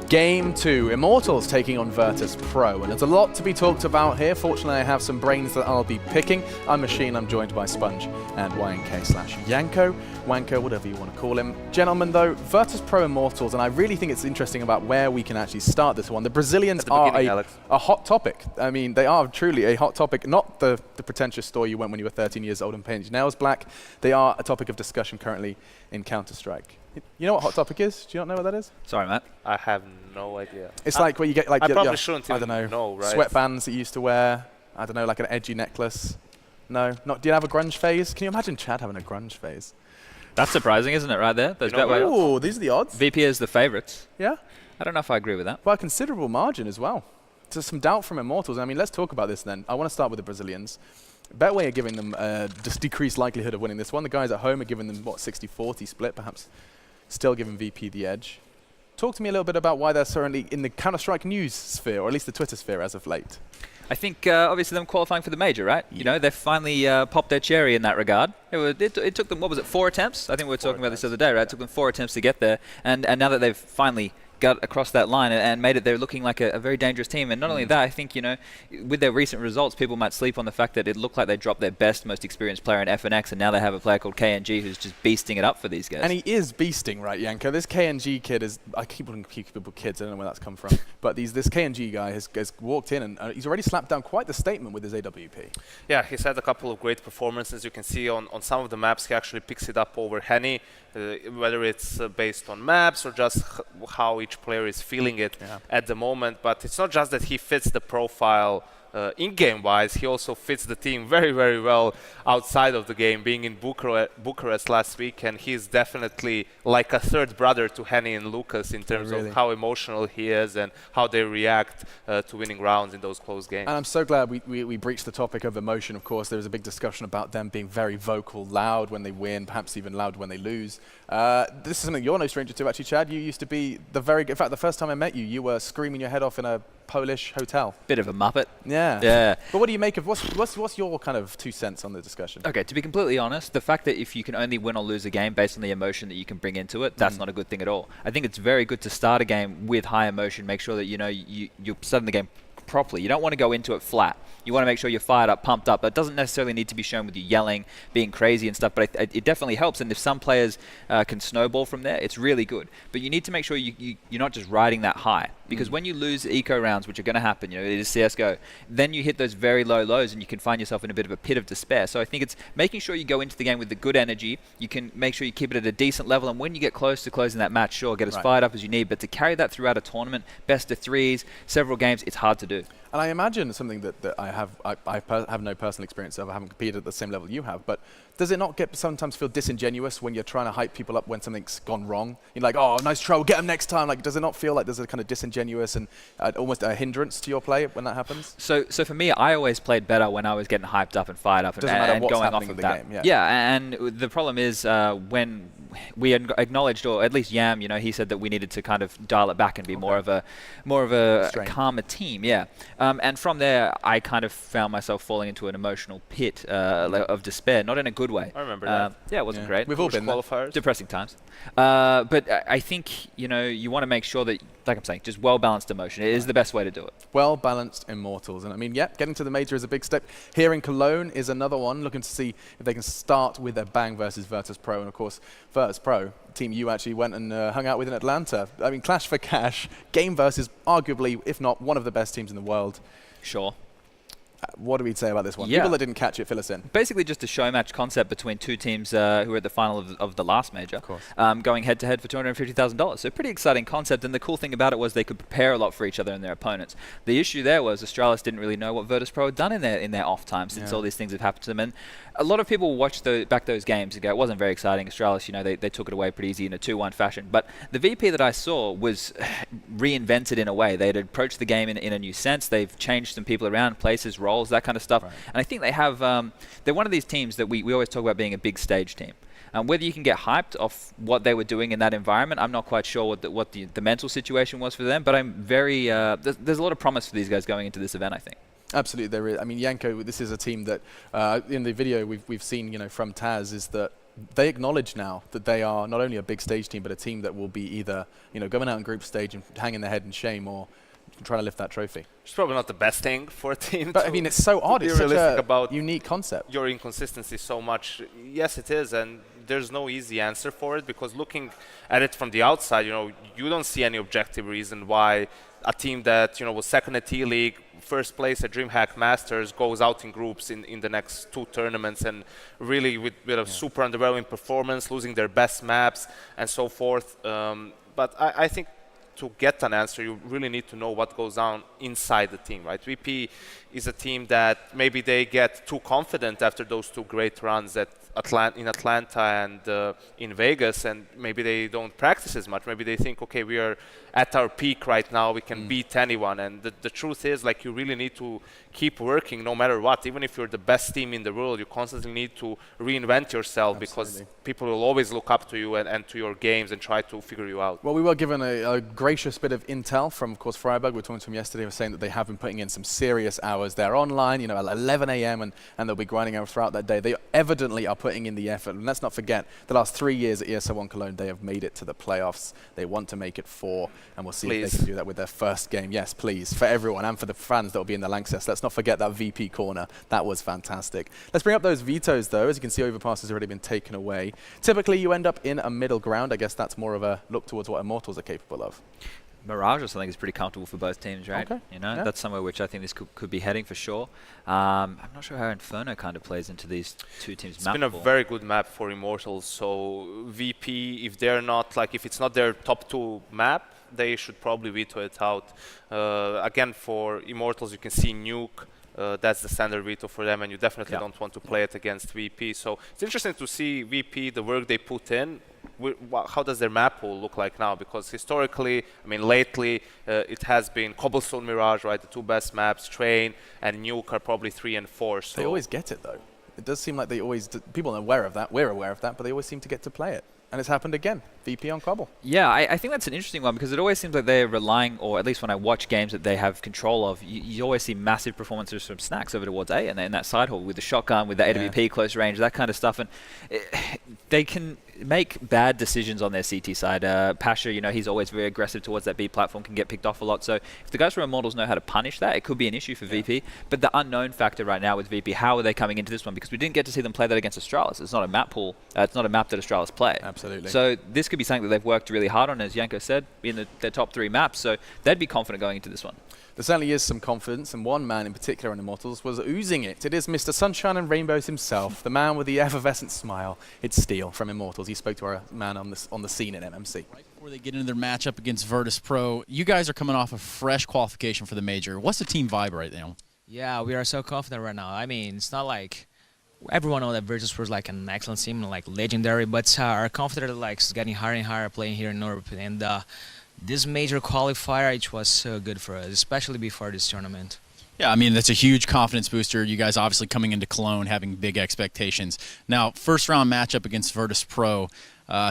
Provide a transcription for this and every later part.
Game 2, Immortals taking on Virtus.pro, and there's a lot to be talked about here. Fortunately, I have some brains that I'll be picking. I'm Machine, I'm joined by Sponge and YNK/Yanko, Wanko, whatever you want to call him. Gentlemen, though, Virtus.pro Immortals, and I really think it's interesting about where we can actually start this one. The Brazilians are a hot topic. I mean, they are truly a hot topic, not the pretentious store you went when you were 13 years old and painted your nails black. They are a topic of discussion currently in Counter-Strike. You know what Hot Topic is? Do you not know what that is? Sorry, Matt. I have no idea. It's like where you get like I probably shouldn't I don't know, right? Sweatbands that you used to wear. I don't know, like an edgy necklace. No, not. Do you have a grunge phase? Can you imagine Chad having a grunge phase? That's surprising, isn't it? Right there. Those Oh, these are the odds. VP is the favourites. Yeah. I don't know if I agree with that. By a considerable margin as well. There's some doubt from Immortals. I mean, let's talk about this then. I want to start with the Brazilians. Betway are giving them just decreased likelihood of winning this one. The guys at home are giving them, what, 60-40 split, perhaps still giving VP the edge. Talk to me a little bit about why they're certainly in the Counter-Strike news sphere, or at least the Twitter sphere as of late. I think obviously them qualifying for the major, right? Yeah. You know, they finally popped their cherry in that regard. It took them, what was it, 4 attempts? I think we were talking about this the other day, right? It took them 4 attempts to get there. And now that they've finally got across that line and made it, they're looking like a very dangerous team. And not only that, I think, you know, with their recent results, people might sleep on the fact that it looked like they dropped their best, most experienced player in FNX, and now they have a player called KNG who's just beasting it up for these guys. And he is beasting, right, Yanko? This KNG kid is, I keep calling people kids, I don't know where that's come from, but this KNG guy has walked in and he's already slapped down quite the statement with his AWP. Yeah, he's had a couple of great performances. You can see on some of the maps he actually picks it up over Henny, whether it's based on maps or just how each player is feeling it at the moment. But it's not just that he fits the profile in-game wise, he also fits the team very, very well outside of the game, being in Bucharest last week, and he's definitely like a third brother to Henny and Lucas in terms of how emotional he is and how they react to winning rounds in those close games. And I'm so glad we breached the topic of emotion. Of course, there was a big discussion about them being very vocal, loud when they win, perhaps even loud when they lose. This is something you're no stranger to, actually, Chad. You used to be in fact, the first time I met you, you were screaming your head off in a Polish hotel. Bit of a muppet. Yeah. Yeah. But what do you make of, what's your kind of 2 cents on the discussion? Okay, to be completely honest, the fact that if you can only win or lose a game based on the emotion that you can bring into it, that's not a good thing at all. I think it's very good to start a game with high emotion, make sure that, you know, you're starting the game properly. You don't want to go into it flat. You want to make sure you're fired up, pumped up. That doesn't necessarily need to be shown with you yelling, being crazy and stuff, but it definitely helps. And if some players can snowball from there, it's really good. But you need to make sure you're not just riding that high. Because when you lose eco rounds, which are going to happen, you know, it is CSGO, then you hit those very low lows and you can find yourself in a bit of a pit of despair. So I think it's making sure you go into the game with the good energy. You can make sure you keep it at a decent level, and when you get close to closing that match, sure, get as fired up as you need. But to carry that throughout a tournament, best of threes, several games, it's hard to do. And I imagine something that I have no personal experience of, I haven't competed at the same level you have, but does it not sometimes feel disingenuous when you're trying to hype people up when something's gone wrong? You're like, oh, nice try, we'll get them next time. Like, does it not feel like there's a kind of disingenuous and almost a hindrance to your play when that happens? So for me, I always played better when I was getting hyped up and fired up and going off of that. Game, yeah, and the problem is when we acknowledged, or at least Yam, you know, he said that we needed to kind of dial it back and be more of a calmer team. Yeah. And from there, I kind of found myself falling into an emotional pit of despair, not in a good way. I remember that. Yeah, it wasn't great. We've all been qualifiers. Depressing times. But I think, you know, you want to make sure that, like I'm saying, just well-balanced emotion. It is the best way to do it. Well-balanced Immortals. And I mean, yeah, getting to the major is a big step. Here in Cologne is another one, looking to see if they can start with a bang versus Virtus.pro. And of course, Virtus.pro, team you actually went and hung out with in Atlanta. I mean, clash for cash. Game versus arguably, if not one of the best teams in the world. Sure. What do we say about this one? Yeah. People that didn't catch it, fill us in. Basically just a show match concept between 2 teams who were at the final of the last major, going head-to-head for $250,000. So pretty exciting concept, and the cool thing about it was they could prepare a lot for each other and their opponents. The issue there was Australis didn't really know what Virtus.pro had done in their off time since all these things have happened to them. And a lot of people watched back those games and go, it wasn't very exciting. Australis, you know, they took it away pretty easy in a 2-1 fashion. But the VP that I saw was reinvented in a way. They had approached the game in a new sense. They've changed some people around, places, roles, that kind of stuff. And I think they have, they're one of these teams that we always talk about being a big stage team. Whether you can get hyped off what they were doing in that environment, I'm not quite sure what the mental situation was for them, but I'm very, there's a lot of promise for these guys going into this event, I think. Absolutely, there is. I mean, Yanko, this is a team that, in the video we've seen, you know, from Taz, is that they acknowledge now that they are not only a big stage team, but a team that will be either, going out in group stage and hanging their head in shame, or trying to lift that trophy. It's probably not the best thing for a team. But I mean, it's so odd. It's such a about unique concept. Your inconsistency so much. Yes, it is, and there's no easy answer for it, because looking at it from the outside, you don't see any objective reason why a team that was second at T-League, first place at DreamHack Masters, goes out in groups in the next 2 tournaments, and really with a super underwhelming performance, losing their best maps and so forth. But I think to get an answer, you really need to know what goes on inside the team, right? VP is a team that maybe they get too confident after those 2 great runs in Atlanta and in Vegas, and maybe they don't practice as much. Maybe they think, okay, we are at our peak right now, we can beat anyone. And the truth is, like, you really need to keep working no matter what. Even if you're the best team in the world, you constantly need to reinvent yourself. Absolutely. Because people will always look up to you and to your games and try to figure you out. Well, we were given a gracious bit of intel from, of course, Freiburg. We were talking to him yesterday. He was saying that they have been putting in some serious hours. They're online, at 11 a.m. and they'll be grinding out throughout that day. They evidently are putting in the effort. And let's not forget, the last 3 years at ESL One Cologne, they have made it to the playoffs. They want to make it 4, and we'll see if they can do that with their first game. Yes, please, for everyone and for the fans that will be in the Lanxess. Let's not forget that VP corner. That was fantastic. Let's bring up those vetoes, though. As you can see, Overpass has already been taken away. Typically, you end up in a middle ground. I guess that's more of a look towards what Immortals are capable of. Mirage or something is pretty comfortable for both teams, right? Okay. That's somewhere which I think this could be heading for sure. I'm not sure how Inferno kind of plays into these 2 teams' map. It's been a very good map for Immortals. So VP, if they're not if it's not their top 2 map, they should probably veto it out. Again, for Immortals, you can see Nuke. That's the standard veto for them, and you definitely don't want to play it against VP. So it's interesting to see VP, the work they put in. How does their map pool look like now? Because historically, lately, it has been Cobblestone Mirage, right? The 2 best maps, Train and Nuke are probably 3 and 4. So they always get it, though. It does seem like they always, people are aware of that, we're aware of that, but they always seem to get to play it. And it's happened again, VP on Cobble. Yeah, I think that's an interesting one, because it always seems like they're relying, or at least when I watch games that they have control of, you always see massive performances from Snacks over towards A, and in that side hall with the shotgun, with the AWP close range, that kind of stuff. And they can make bad decisions on their CT side. Pasha, he's always very aggressive towards that B platform, can get picked off a lot. So if the guys from Immortals know how to punish that, it could be an issue for VP. But the unknown factor right now with VP, how are they coming into this one? Because we didn't get to see them play that against Astralis. It's not a map pool. It's not a map that Astralis play. Absolutely. So this could be something that they've worked really hard on, as Janko said, in their top 3 maps. So they'd be confident going into this one. There certainly is some confidence, and one man in particular in Immortals was oozing it. It is Mr. Sunshine and Rainbows himself, the man with the effervescent smile. It's Steel from Immortals. He spoke to our man on the scene in MMC. Right before they get into their matchup against Virtus.pro, you guys are coming off a fresh qualification for the major. What's the team vibe right now? Yeah, we are so confident right now. I mean, it's not like everyone knows that Virtus.pro is like an excellent team, like legendary, but our confidence is getting higher and higher playing here in Europe. And this major qualifier, it was so good for us, especially before this tournament. Yeah, I mean, that's a huge confidence booster. You guys obviously coming into Cologne having big expectations. Now, first round matchup against Virtus.pro.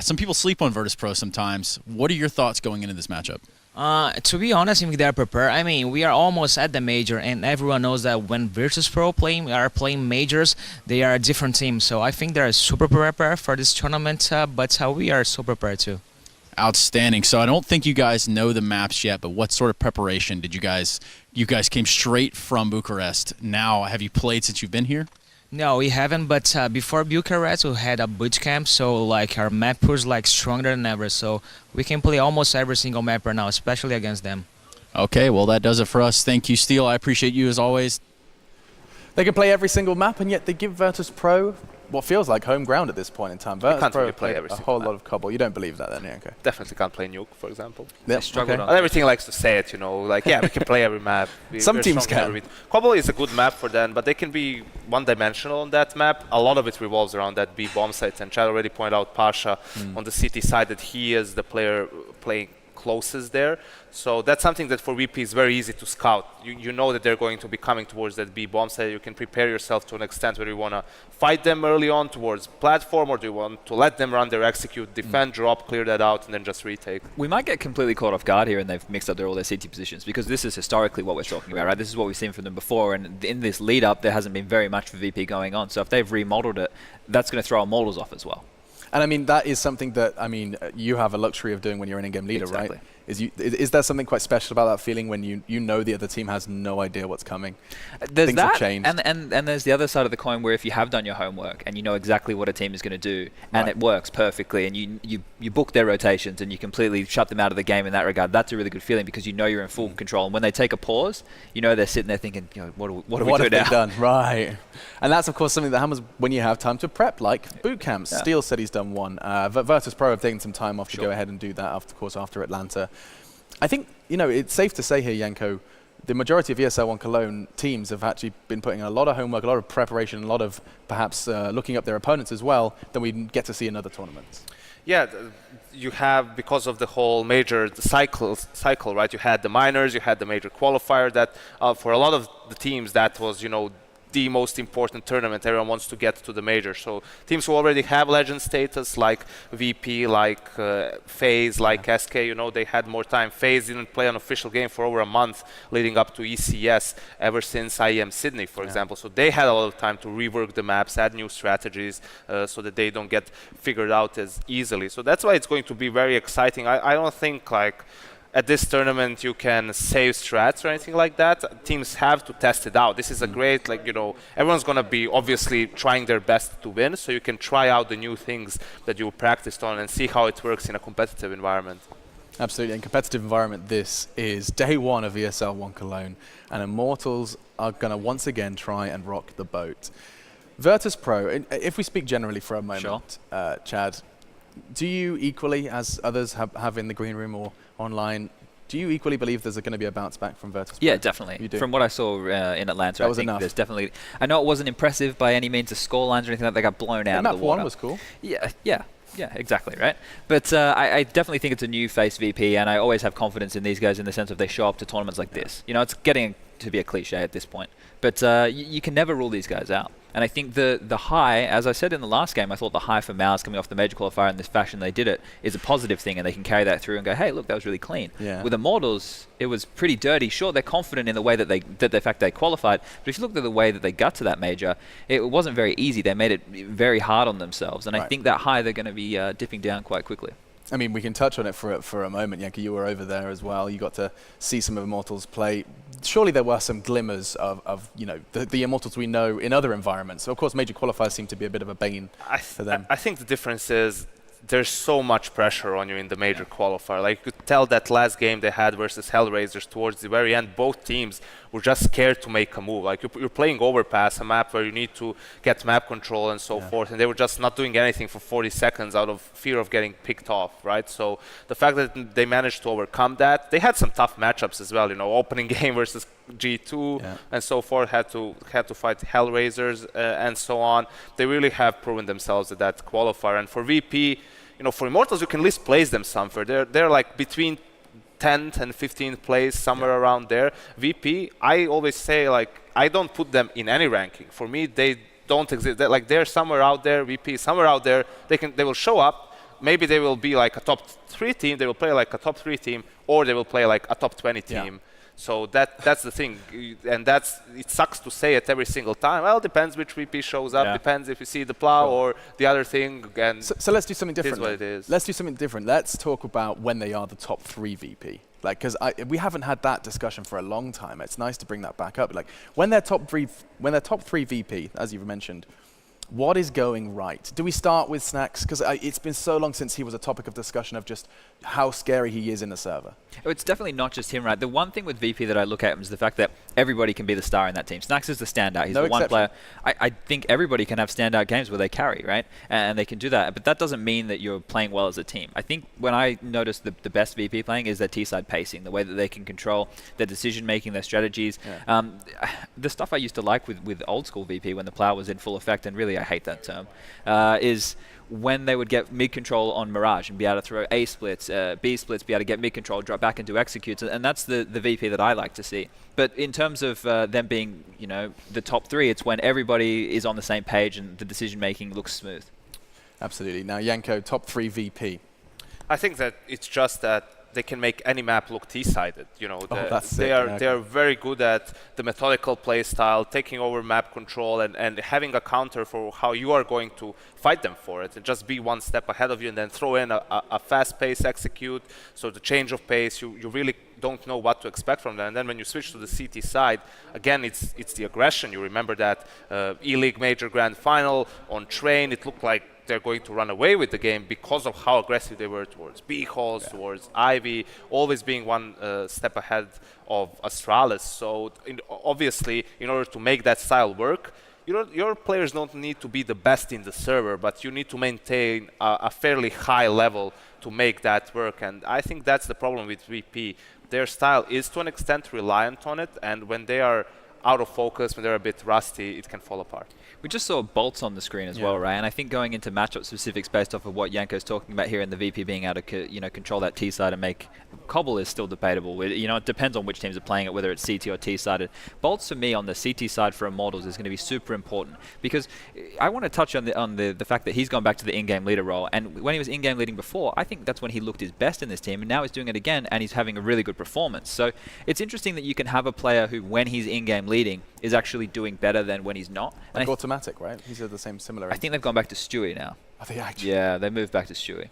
Some people sleep on Virtus.pro sometimes. What are your thoughts going into this matchup? To be honest, I think they're prepared. I mean, we are almost at the major, and everyone knows that when Virtus.pro are playing majors, they are a different team. So I think they're super prepared for this tournament, but we are so prepared too. Outstanding. So I don't think you guys know the maps yet, but what sort of preparation did you guys came straight from Bucharest. Now, have you played since you've been here? No, we haven't, but before Bucharest, we had a boot camp, so our map was stronger than ever, so we can play almost every single map right now, especially against them. Okay, well, that does it for us. Thank you, Steel. I appreciate you as always. They can play every single map, and yet they give Virtus.pro what feels like home ground at this point in time. Virtus.pro play every a whole lot of Cobble. You don't believe that, then? Yeah, okay. Definitely can't play Nuke, for example. Yep. They struggled on Everything likes to say it, yeah, we can play every map. Some teams can. Cobble is a good map for them, but they can be one-dimensional on that map. A lot of it revolves around that B bomb site, and Chad already pointed out Pasha on the city side that he is the player playing closest there. So that's something that for VP is very easy to scout. You know that they're going to be coming towards that B bomb site. You can prepare yourself to an extent where you want to fight them early on towards platform, or do you want to let them run their execute, defend, drop, clear that out, and then just retake? We might get completely caught off guard here, and they've mixed up all their CT positions, because this is historically what we're talking about, right? This is what we've seen from them before, and in this lead-up, there hasn't been very much for VP going on. So if they've remodeled it, that's going to throw Immortals off as well. And I mean, that is something that, I mean, you have a luxury of doing when you're an in-game leader, Exactly. right? Is there something quite special about that feeling when you know the other team has no idea what's coming? There's Things that, have changed. and there's the other side of the coin where if you have done your homework and you know exactly what a team is going to do, and it works perfectly, and you book their rotations and you completely shut them out of the game in that regard, that's a really good feeling because you know you're in full control. And when they take a pause, you know they're sitting there thinking, you know, what do we do have now? they done? Right. And that's, of course, something that happens when you have time to prep, like boot camps. Yeah. Steel said he's done one. Virtus.pro have taken some time off to Sure. go ahead and do that, of course, after Atlanta. I think, you know, it's safe to say here, Janko, the majority of ESL One Cologne teams have actually been putting in a lot of homework, a lot of preparation, a lot of perhaps looking up their opponents as well, than we get to see in other tournaments. Yeah, you have, because of the whole major cycle, right? You had the minors, you had the major qualifier that for a lot of the teams that was, you know, the most important tournament. Everyone wants to get to the major. So teams who already have legend status, like VP, like FaZe, like SK, you know, they had more time. FaZe didn't play an official game for over a month leading up to ECS ever since IEM Sydney, for example. So they had a lot of time to rework the maps, add new strategies, so that they don't get figured out as easily. So that's why it's going to be very exciting. I don't think like at this tournament you can save strats or anything like that. Teams have to test it out. This is a great, like, you know, everyone's going to be obviously trying their best to win, so you can try out the new things that you practiced on and see how it works in a competitive environment. Absolutely. In competitive environment, this is day one of ESL One Cologne, and Immortals are going to once again try and rock the boat. Virtus.pro, if we speak generally for a moment, Chad, do you equally, as others have in the green room or online, do you equally believe there's going to be a bounce back from Virtus.pro? Yeah, definitely. You do? From what I saw in Atlanta, That I was think enough. there's definitely... I know it wasn't impressive by any means, the scorelines or anything like that. They got blown out of the map water. one was cool. Yeah, exactly, right? But I definitely think it's a new face VP, and I always have confidence in these guys in the sense of they show up to tournaments like this. You know, it's getting to be a cliche at this point. But you can never rule these guys out. And I think the high, as I said in the last game, I thought the high for Mouse coming off the major qualifier in this fashion they did it is a positive thing, and they can carry that through and go, hey, look, that was really clean. Yeah. With Immortals, it was pretty dirty. Sure, they're confident in the way that the fact they qualified, but if you look at the way that they got to that major, it wasn't very easy. They made it very hard on themselves, and I think that high they're going to be dipping down quite quickly. I mean, we can touch on it for a moment. Janko, you were over there as well. You got to see some of Immortals play. Surely there were some glimmers of you know, the Immortals we know in other environments. So of course, major qualifiers seem to be a bit of a bane for them. I think the difference is there's so much pressure on you in the major qualifier. Like, you could tell that last game they had versus Hellraisers towards the very end, both teams were just scared to make a move. Like, you're playing Overpass, a map where you need to get map control and so forth, and they were just not doing anything for 40 seconds out of fear of getting picked off, right? So the fact that they managed to overcome that, they had some tough matchups as well, you know, opening game versus G2 and so forth, had to fight Hellraisers and so on. They really have proven themselves at that qualifier. And for VP, you know, for Immortals, you can at least place them somewhere. They're like between 10th and 15th place, somewhere around there. VP, I always say, like, I don't put them in any ranking. For me, they don't exist. They're somewhere out there. VP somewhere out there. They will show up. Maybe they will be like a top 3 team. They will play like a top 3 team, or they will play like a top 20 team. So that's the thing, and it sucks to say it every single time. Well, it depends which VP shows up. Depends if you see the plow or the other thing. And so let's do something different. It is what it is. Let's do something different. Let's talk about when they are the top 3 VP. Like, because we haven't had that discussion for a long time. It's nice to bring that back up. Like, when they're top 3 VP, as you've mentioned, what is going right? Do we start with Snacks? Because it's been so long since he was a topic of discussion of just how scary he is in the server. Oh, it's definitely not just him, right? The one thing with VP that I look at is the fact that everybody can be the star in that team. Snacks is the standout. He's the one player. I think everybody can have standout games where they carry, right? And they can do that. But that doesn't mean that you're playing well as a team. I think when I notice the best VP playing is their T-side pacing, the way that they can control their decision-making, their strategies. The stuff I used to like with old school VP when the plow was in full effect, and really I hate that term, is when they would get mid-control on Mirage and be able to throw A splits, B splits, be able to get mid-control, drop back into executes, and that's the VP that I like to see. But in terms of them being, you know, the top 3, it's when everybody is on the same page and the decision-making looks smooth. Absolutely. Now, Janko, top 3 VP. I think that it's just that they can make any map look T-sided. You know, they are very good at the methodical play style, taking over map control, and having a counter for how you are going to fight them for it, and just be one step ahead of you, and then throw in a fast pace execute. So the change of pace, you really don't know what to expect from them. And then when you switch to the CT side, again, it's the aggression. You remember that E-League Major Grand Final on Train, it looked like they're going to run away with the game because of how aggressive they were towards B-Halls, towards Ivy, always being one step ahead of Astralis. So obviously, in order to make that style work, your players don't need to be the best in the server, but you need to maintain a fairly high level to make that work. And I think that's the problem with VP. Their style is to an extent reliant on it, and when they are out of focus, when they're a bit rusty, it can fall apart. We just saw bolts on the screen as well, right? And I think going into matchup specifics based off of what Yanko's talking about here, and the VP being able to control that T side and make Cbble is still debatable. It depends on which teams are playing it, whether it's CT or T sided. Bolts for me on the CT side for Immortals is going to be super important, because I want to touch on the fact that he's gone back to the in-game leader role, and when he was in-game leading before, I think that's when he looked his best in this team, and now he's doing it again, and he's having a really good performance. So it's interesting that you can have a player who, when he's in-game leading, is actually doing better than when he's not. Like automatic, right? He's at the similar. I think they've gone back to Stewie now. Are they actually? Yeah, they moved back to Stewie.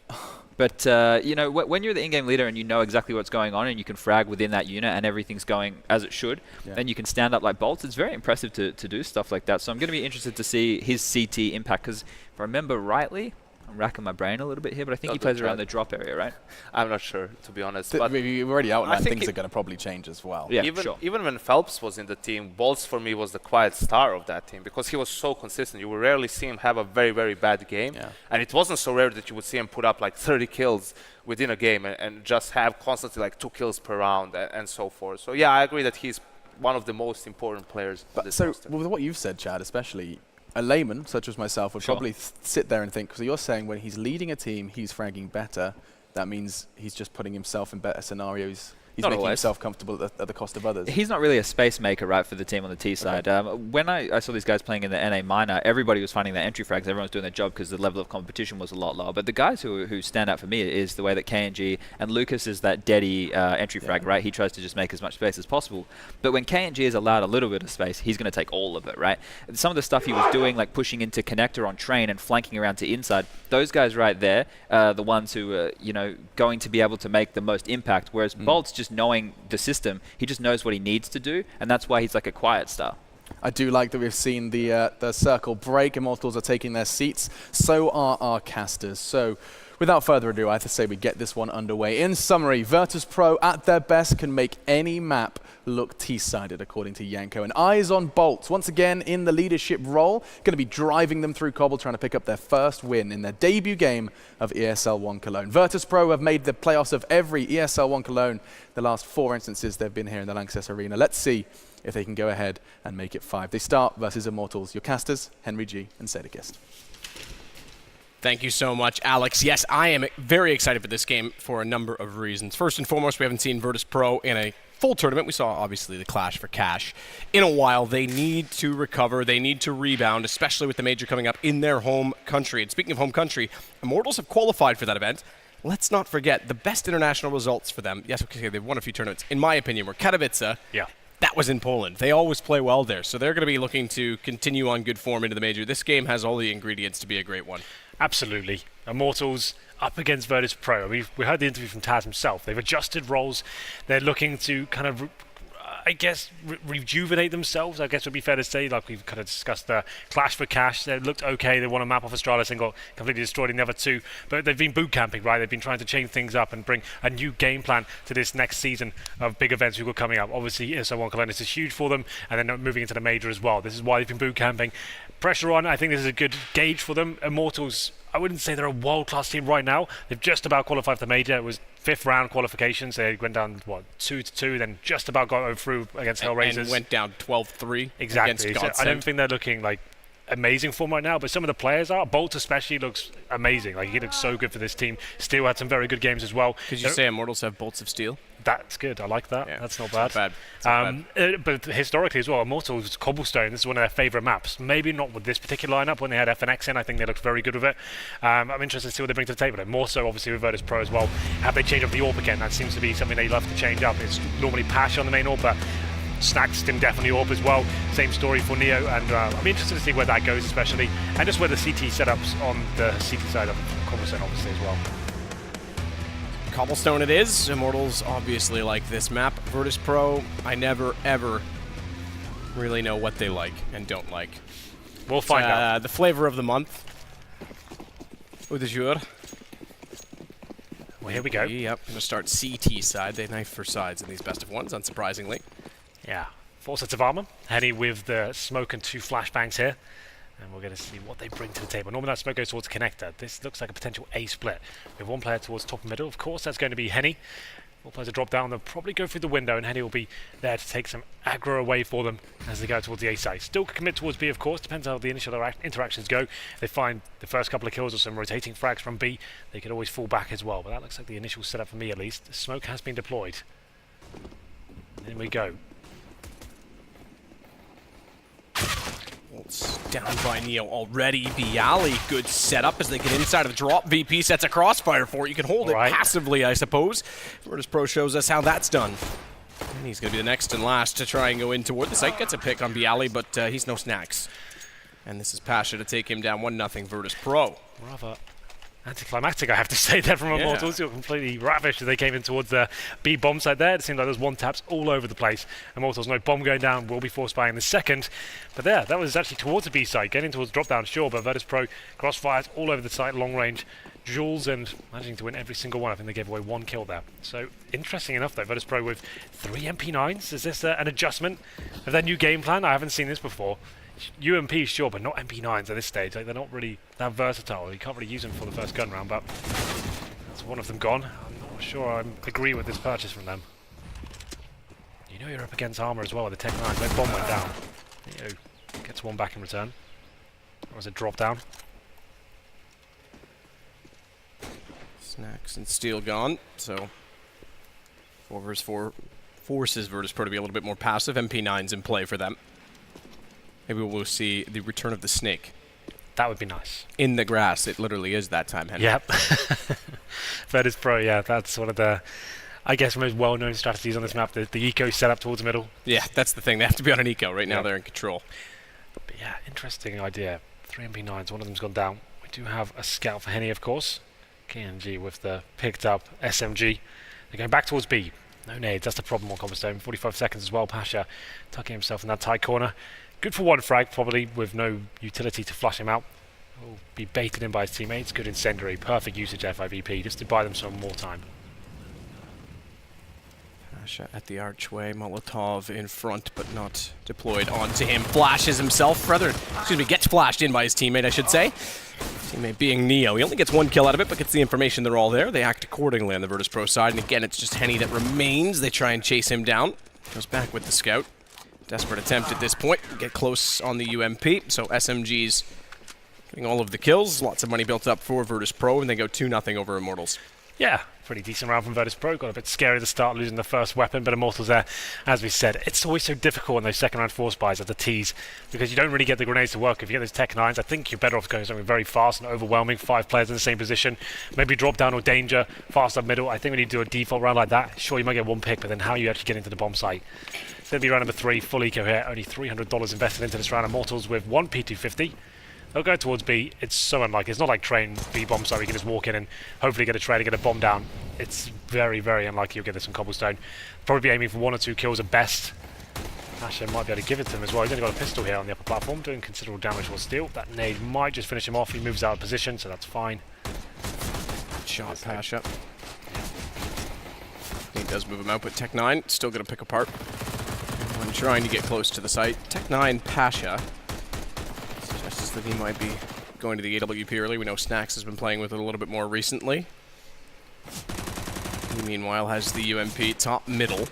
But when you're the in-game leader and you know exactly what's going on and you can frag within that unit and everything's going as it should, then you can stand up like bolts. It's very impressive to do stuff like that. So I'm going to be interested to see his CT impact, because if I remember rightly, I'm racking my brain a little bit here, but I think he plays around the drop area, right? I'm not sure, to be honest. But we've already outlined things are going to probably change as well. Yeah, even when Phelps was in the team, Bolts for me was the quiet star of that team, because he was so consistent. You would rarely see him have a very, very bad game. Yeah. And it wasn't so rare that you would see him put up like 30 kills within a game and just have constantly like 2 kills per round and so forth. So yeah, I agree that he's one of the most important players. But so with what you've said, Chad, especially, a layman such as myself would probably sit there and think, because you're saying when he's leading a team, he's fragging better. That means he's just putting himself in better scenarios. He's Not making always. himself comfortable at the cost of others. He's not really a space maker, right, for the team on the T side. When I saw these guys playing in the NA minor, everybody was finding their entry frags. Everyone was doing their job because the level of competition was a lot lower. But the guys who stand out for me is the way that KNG and Lucas is that deady entry frag, right? He tries to just make as much space as possible. But when KNG is allowed a little bit of space, he's going to take all of it, right? Some of the stuff he was doing, like pushing into connector on train and flanking around to inside, those guys right there are the ones who are, going to be able to make the most impact. Whereas Bolt's just knowing the system, he just knows what he needs to do, and that's why he's like a quiet star. I do like that we've seen the circle break. Immortals are taking their seats. So are our casters. So without further ado, I have to say we get this one underway. In summary, Virtus.pro at their best can make any map look T-sided, according to Yanko. And eyes on Bolts, once again in the leadership role, going to be driving them through Cbble, trying to pick up their first win in their debut game of ESL One Cologne. Virtus.pro have made the playoffs of every ESL One Cologne the last 4 instances they've been here in the Lanxess Arena. Let's see if they can go ahead and make it 5. They start versus Immortals. Your casters, Henry G and Sedekist. Thank you so much, Alex. Yes, I am very excited for this game for a number of reasons. First and foremost, we haven't seen Virtus.pro in a full tournament. We saw, obviously, the clash for cash in a while. They need to recover. They need to rebound, especially with the major coming up in their home country. And speaking of home country, Immortals have qualified for that event. Let's not forget the best international results for them. Yes, okay, they've won a few tournaments, in my opinion, were Katowice. Yeah. That was in Poland. They always play well there, so they're going to be looking to continue on good form into the major. This game has all the ingredients to be a great one. Absolutely. Immortals up against Virtus.pro. We heard the interview from Taz himself. They've adjusted roles. They're looking to kind of, rejuvenate themselves, I guess would be fair to say. Like we've kind of discussed the clash for cash. They looked okay. They won a map off Astralis and got completely destroyed in the other two. But they've been boot camping, right? They've been trying to change things up and bring a new game plan to this next season of big events we've got coming up. Obviously, ESL One Cologne is huge for them, and then moving into the major as well. This is why they've been boot camping. Pressure on. I think this is a good gauge for them. Immortals, I wouldn't say they're a world-class team right now. They've just about qualified for the major. It was 5th round qualifications. They went down 2-2, then just about got through against Hellraisers. And went down 12-3 exactly. against Godsend. I don't think they're looking like amazing form right now, but some of the players are. Bolt especially looks amazing. Like, he looks so good for this team. Steel had some very good games as well. Could you say Immortals have bolts of steel? That's good. I like that. Yeah, That's not bad. It's not bad. But historically as well, Immortals Cobblestone, this is one of their favourite maps. Maybe not with this particular lineup. When they had FNX in, I think they looked very good with it. I'm interested to see what they bring to the table. And more so, obviously, with Virtus.pro as well. Have they changed up the AWP again? That seems to be something they love to change up. It's normally Pasha on the main AWP, but Snack's him definitely AWP as well. Same story for Neo, and I'm interested to see where that goes, especially, and just where the CT setups on the CT side of Cobblestone, obviously, as well. Cobblestone it is. Immortals obviously like this map. Virtus.pro, I never, ever really know what they like and don't like. We'll find out. The flavor of the month. Eau de jour. Well, here we go. Yep, going to start CT side. They knife for sides in these best of ones, unsurprisingly. Yeah. 4 sets of armor. Henny with the smoke and 2 flashbangs here. And we're going to see what they bring to the table. Normally that smoke goes towards connector. This looks like a potential A split. We have one player towards top and middle. Of course, that's going to be Henny. All players will drop down. They'll probably go through the window, and Henny will be there to take some aggro away for them as they go towards the A side. Still commit towards B, of course. Depends how the initial interactions go. They find the first couple of kills or some rotating frags from B. They could always fall back as well. But that looks like the initial setup for me, at least. The smoke has been deployed. In we go. Bolts down by Neo already. Bialy, good setup as they get inside of the drop. VP sets a crossfire for it. You can hold it passively, I suppose. Virtus.pro shows us how that's done. And he's going to be the next and last to try and go in toward the site. Gets a pick on Bialy, but he's no snacks. And this is Pasha to take him down 1-0 Virtus.pro. Rather anticlimactic, I have to say, there from Immortals. You're completely ravished as they came in towards the B bomb site there. It seemed like there's one taps all over the place. Immortals, no bomb going down, will be forced by in the second. But there, that was actually towards the B site, getting towards drop down, sure, but Virtus.pro crossfires all over the site, long range, duels, and managing to win every single one. I think they gave away 1 kill there. So, interesting enough though, Virtus.pro with 3 MP9s. Is this an adjustment of their new game plan? I haven't seen this before. UMP, sure, but not MP9s at this stage. Like, they're not really that versatile. You can't really use them for the first gun round, but that's one of them gone. I'm not sure I agree with this purchase from them. You know you're up against armor as well with the Tech 9. That bomb went down. You know, gets 1 back in return. Or was it drop down? Snacks and Steel gone, so 4 vs 4 forces Virtus.pro to be a little bit more passive. MP9's in play for them. Maybe we'll see the return of the snake. That would be nice. In the grass, it literally is that time, Henry. Yep. Virtus.pro, yeah, that's one of the, I guess, most well-known strategies on this map, the eco setup towards the middle. Yeah, that's the thing. They have to be on an eco. Right now they're in control. But yeah, interesting idea. 3 MP9s, one of them's gone down. We do have a scout for Henny, of course. KNG with the picked up SMG. They're going back towards B. No nades, that's the problem on Cobblestone. 45 seconds as well. Pasha tucking himself in that tight corner. Good for 1 frag, probably, with no utility to flush him out. Will be baited in by his teammates. Good incendiary, perfect usage FIVP, just to buy them some more time. Pasha at the archway, Molotov in front, but not deployed onto him. Flashes himself, gets flashed in by his teammate, I should say. Teammate being Neo. He only gets 1 kill out of it, but gets the information they're all there. They act accordingly on the Virtus.pro side, and again, it's just Henny that remains. They try and chase him down. Goes back with the scout. Desperate attempt at this point. Get close on the UMP, so SMG's getting all of the kills. Lots of money built up for Virtus.pro, and they go 2-0 over Immortals. Yeah, pretty decent round from Virtus.pro. Got a bit scary at the start, losing the first weapon, but Immortals there, as we said. It's always so difficult in those second round force buys at the tees, because you don't really get the grenades to work. If you get those Tech 9s, I think you're better off going something very fast and overwhelming. 5 players in the same position. Maybe drop down or danger, fast up middle. I think when you do a default round like that, sure, you might get 1 pick, but then how you actually get into the bomb site. It's going to be round number 3, full eco here. Only $300 invested into this round. Immortals with 1 P250. They'll go towards B. It's so unlikely. It's not like train B bomb site where you can just walk in and hopefully get a trade and get a bomb down. It's very, very unlikely you'll get this on Cobblestone. Probably be aiming for 1 or 2 kills at best. Pasha might be able to give it to him as well. He's only got a pistol here on the upper platform, doing considerable damage for Steel. That nade might just finish him off. He moves out of position, so that's fine. Shot Pasha. He does move him out, but Tech 9 still going to pick apart. When trying to get close to the site. Tech 9 Pasha suggests that he might be going to the AWP early. We know Snacks has been playing with it a little bit more recently. He, meanwhile, has the UMP top middle.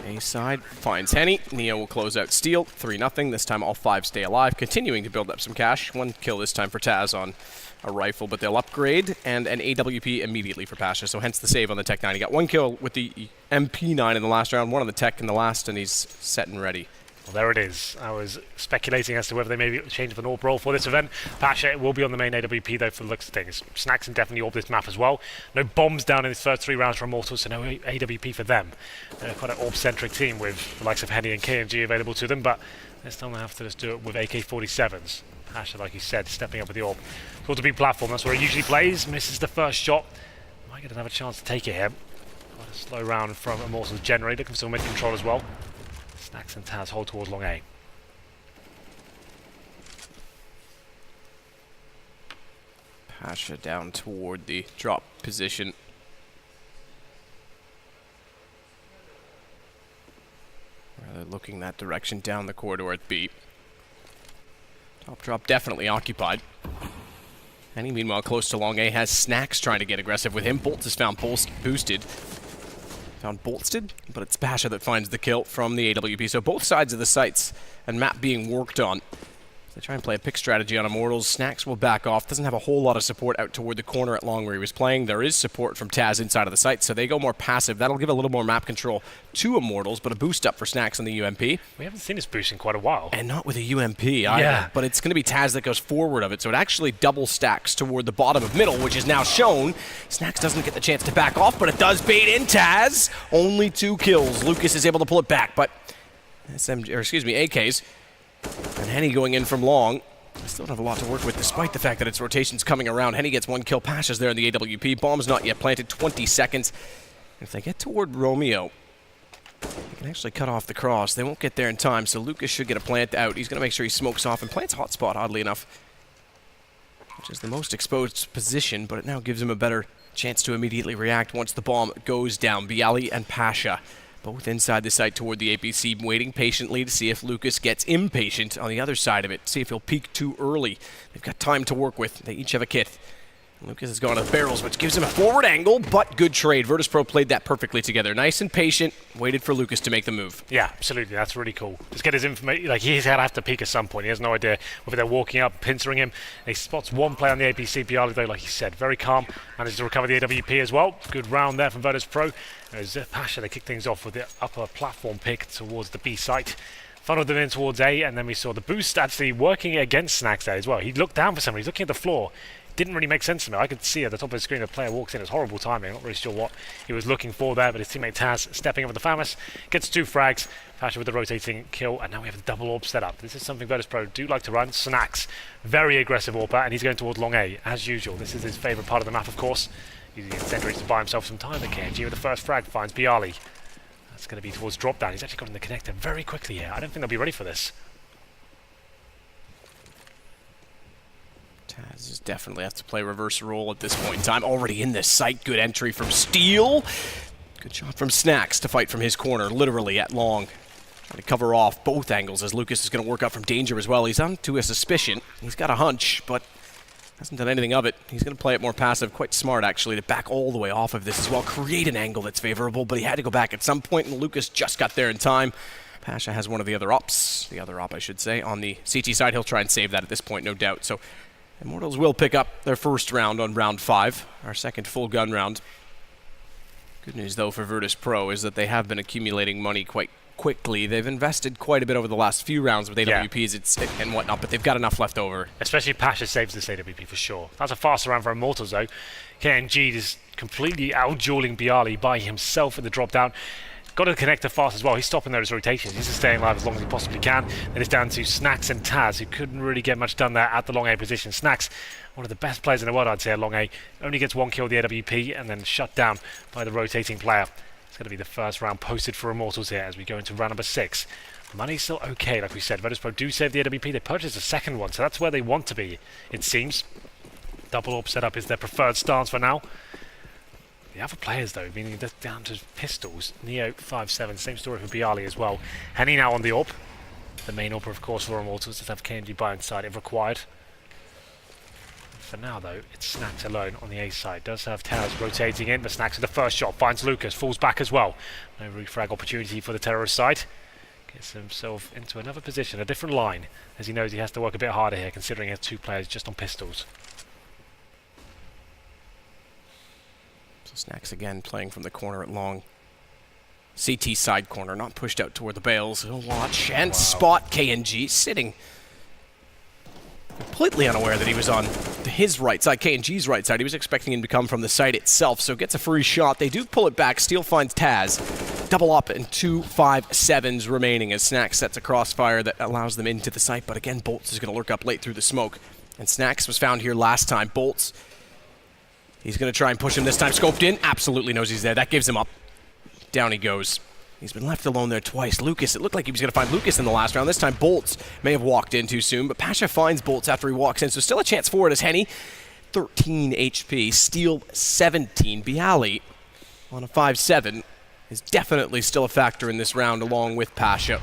A side finds Henny. Neo will close out Steel. 3-0. This time all 5 stay alive, continuing to build up some cash. 1 kill this time for Taz on a rifle, but they'll upgrade, and an AWP immediately for Pasha, so hence the save on the Tech 9. He got 1 kill with the MP9 in the last round, 1 on the Tech in the last, and he's set and ready. Well, there it is. I was speculating as to whether they may change the AWP role for this event. Pasha will be on the main AWP though for the looks of things. Snacks can definitely AWP this map as well. No bombs down in his first 3 rounds for Immortals, so no AWP for them. They're quite an AWP-centric team with the likes of Henny and KMG available to them, but they still have to just do it with AK-47s. Pasha, like you said, stepping up with the AWP. Towards a big platform, that's where he usually plays. Misses the first shot. Might get another chance to take it here. Quite a slow round from Immortals generally, looking for some mid-control as well. Snacks and Taz hold towards long A. Pasha down toward the drop position. Rather looking that direction down the corridor at B. Top drop definitely occupied. Henny, meanwhile, close to long A, has Snacks trying to get aggressive with him. Bolts is found boosted. Found Boltsted, but it's Pasha that finds the kill from the AWP. So both sides of the sites and map being worked on. They try and play a pick strategy on Immortals. Snacks will back off. Doesn't have a whole lot of support out toward the corner at long where he was playing. There is support from Taz inside of the site, so they go more passive. That'll give a little more map control to Immortals, but a boost up for Snacks on the UMP. We haven't seen this boost in quite a while. And not with a UMP either. Yeah. But it's going to be Taz that goes forward of it, so it actually double stacks toward the bottom of middle, which is now shown. Snacks doesn't get the chance to back off, but it does bait in Taz. Only 2 kills. Lucas is able to pull it back, but AKs. And Henny going in from long. I still don't have a lot to work with, despite the fact that its rotation's coming around. Henny gets 1 kill, Pasha's there in the AWP. Bomb's not yet planted, 20 seconds. If they get toward Romeo, they can actually cut off the cross. They won't get there in time, so Lucas should get a plant out. He's going to make sure he smokes off and plants hotspot, oddly enough, which is the most exposed position, but it now gives him a better chance to immediately react once the bomb goes down. Bialy and Pasha both inside the site toward the APC, waiting patiently to see if Lucas gets impatient on the other side of it, see if he'll peek too early. They've got time to work with. They each have a kit. Lucas has gone to the barrels, which gives him a forward angle, but good trade. Virtus.pro played that perfectly together. Nice and patient, waited for Lucas to make the move. Yeah, absolutely. That's really cool. Just get his information. Like, he's going to have to peek at some point. He has no idea whether they're walking up, pincering him. He spots 1 player on the APC. Bialy, though, like he said, very calm. Manages to recover the AWP as well. Good round there from Virtus.pro. As Pasha, they kick things off with the upper platform pick towards the B site. Funneled them in towards A, and then we saw the boost actually working against Snacks there as well. He looked down for somebody. He's looking at the floor. Didn't really make sense to me. I could see at the top of the screen the player walks in. It's horrible timing. Not really sure what he was looking for there, but his teammate Taz stepping up with the FAMAS, gets 2 frags. Pasha with the rotating kill, and now we have the double AWP set up. This is something Virtus.pro do like to run. Snacks, very aggressive AWPer, and he's going towards long A, as usual. This is his favourite part of the map, of course. Using incendiaries to buy himself some time, but KMG with the first frag finds Bialy. That's going to be towards drop down. He's actually got in the connector very quickly here. I don't think they'll be ready for this. Taz is definitely has to play reverse role at this point in time. Already in this site. Good entry from Steel. Good shot from Snacks to fight from his corner, literally at long. Trying to cover off both angles as Lucas is going to work up from danger as well. He's on to a suspicion. He's got a hunch, but hasn't done anything of it. He's going to play it more passive. Quite smart, actually, to back all the way off of this as well. Create an angle that's favorable, but he had to go back at some point, and Lucas just got there in time. Pasha has one of the other ops, I should say, on the CT side. He'll try and save that at this point, no doubt. So Immortals will pick up their first round on round 5, our second full gun round. Good news, though, for Virtus.pro is that they have been accumulating money quite quickly. They've invested quite a bit over the last few rounds with AWPs and whatnot, but they've got enough left over. Especially Pasha saves this AWP for sure. That's a faster round for Immortals, though. KNG is completely out-dueling Bialy by himself in the drop-down. Got to connect to fast as well. He's stopping those rotations. He's just staying alive as long as he possibly can. Then it's down to Snacks and Taz, who couldn't really get much done there at the long A position. Snacks, one of the best players in the world, I'd say, at long A. Only gets 1 kill with the AWP and then shut down by the rotating player. It's going to be the first round posted for Immortals here as we go into round number 6. Money's still okay, like we said. Virtus.pro do save the AWP. They purchased a second one, so that's where they want to be, it seems. Double AWP setup is their preferred stance for now. The other players, though, meaning they're down to pistols. Neo 5-7, same story for Bialy as well. Henny now on the AWP. The main AWPer, of course, for Immortals does have KNG by inside if required. For now, though, it's Snacks alone on the A side. Does have Towers rotating in, but Snacks with the first shot finds Lucas, falls back as well. No refrag opportunity for the terrorist side. Gets himself into another position, a different line, as he knows he has to work a bit harder here, considering he has 2 players just on pistols. So Snacks again playing from the corner at long. CT side corner, not pushed out toward the bales. He'll watch and spot KNG sitting completely unaware that he was on his right side, KNG's right side. He was expecting him to come from the site itself, so gets a free shot. They do pull it back. Steel finds Taz. Double up and 2 5-7s remaining as Snacks sets a crossfire that allows them into the site, but again, Bolts is going to lurk up late through the smoke. And Snacks was found here last time. Bolts, he's going to try and push him this time. Scoped in, absolutely knows he's there. That gives him up. Down he goes. He's been left alone there twice. Lucas, it looked like he was going to find Lucas in the last round. This time, Bolts may have walked in too soon, but Pasha finds Bolts after he walks in, so still a chance for it as Henny. 13 HP, Steel 17. Bialy on a 5-7 is definitely still a factor in this round along with Pasha.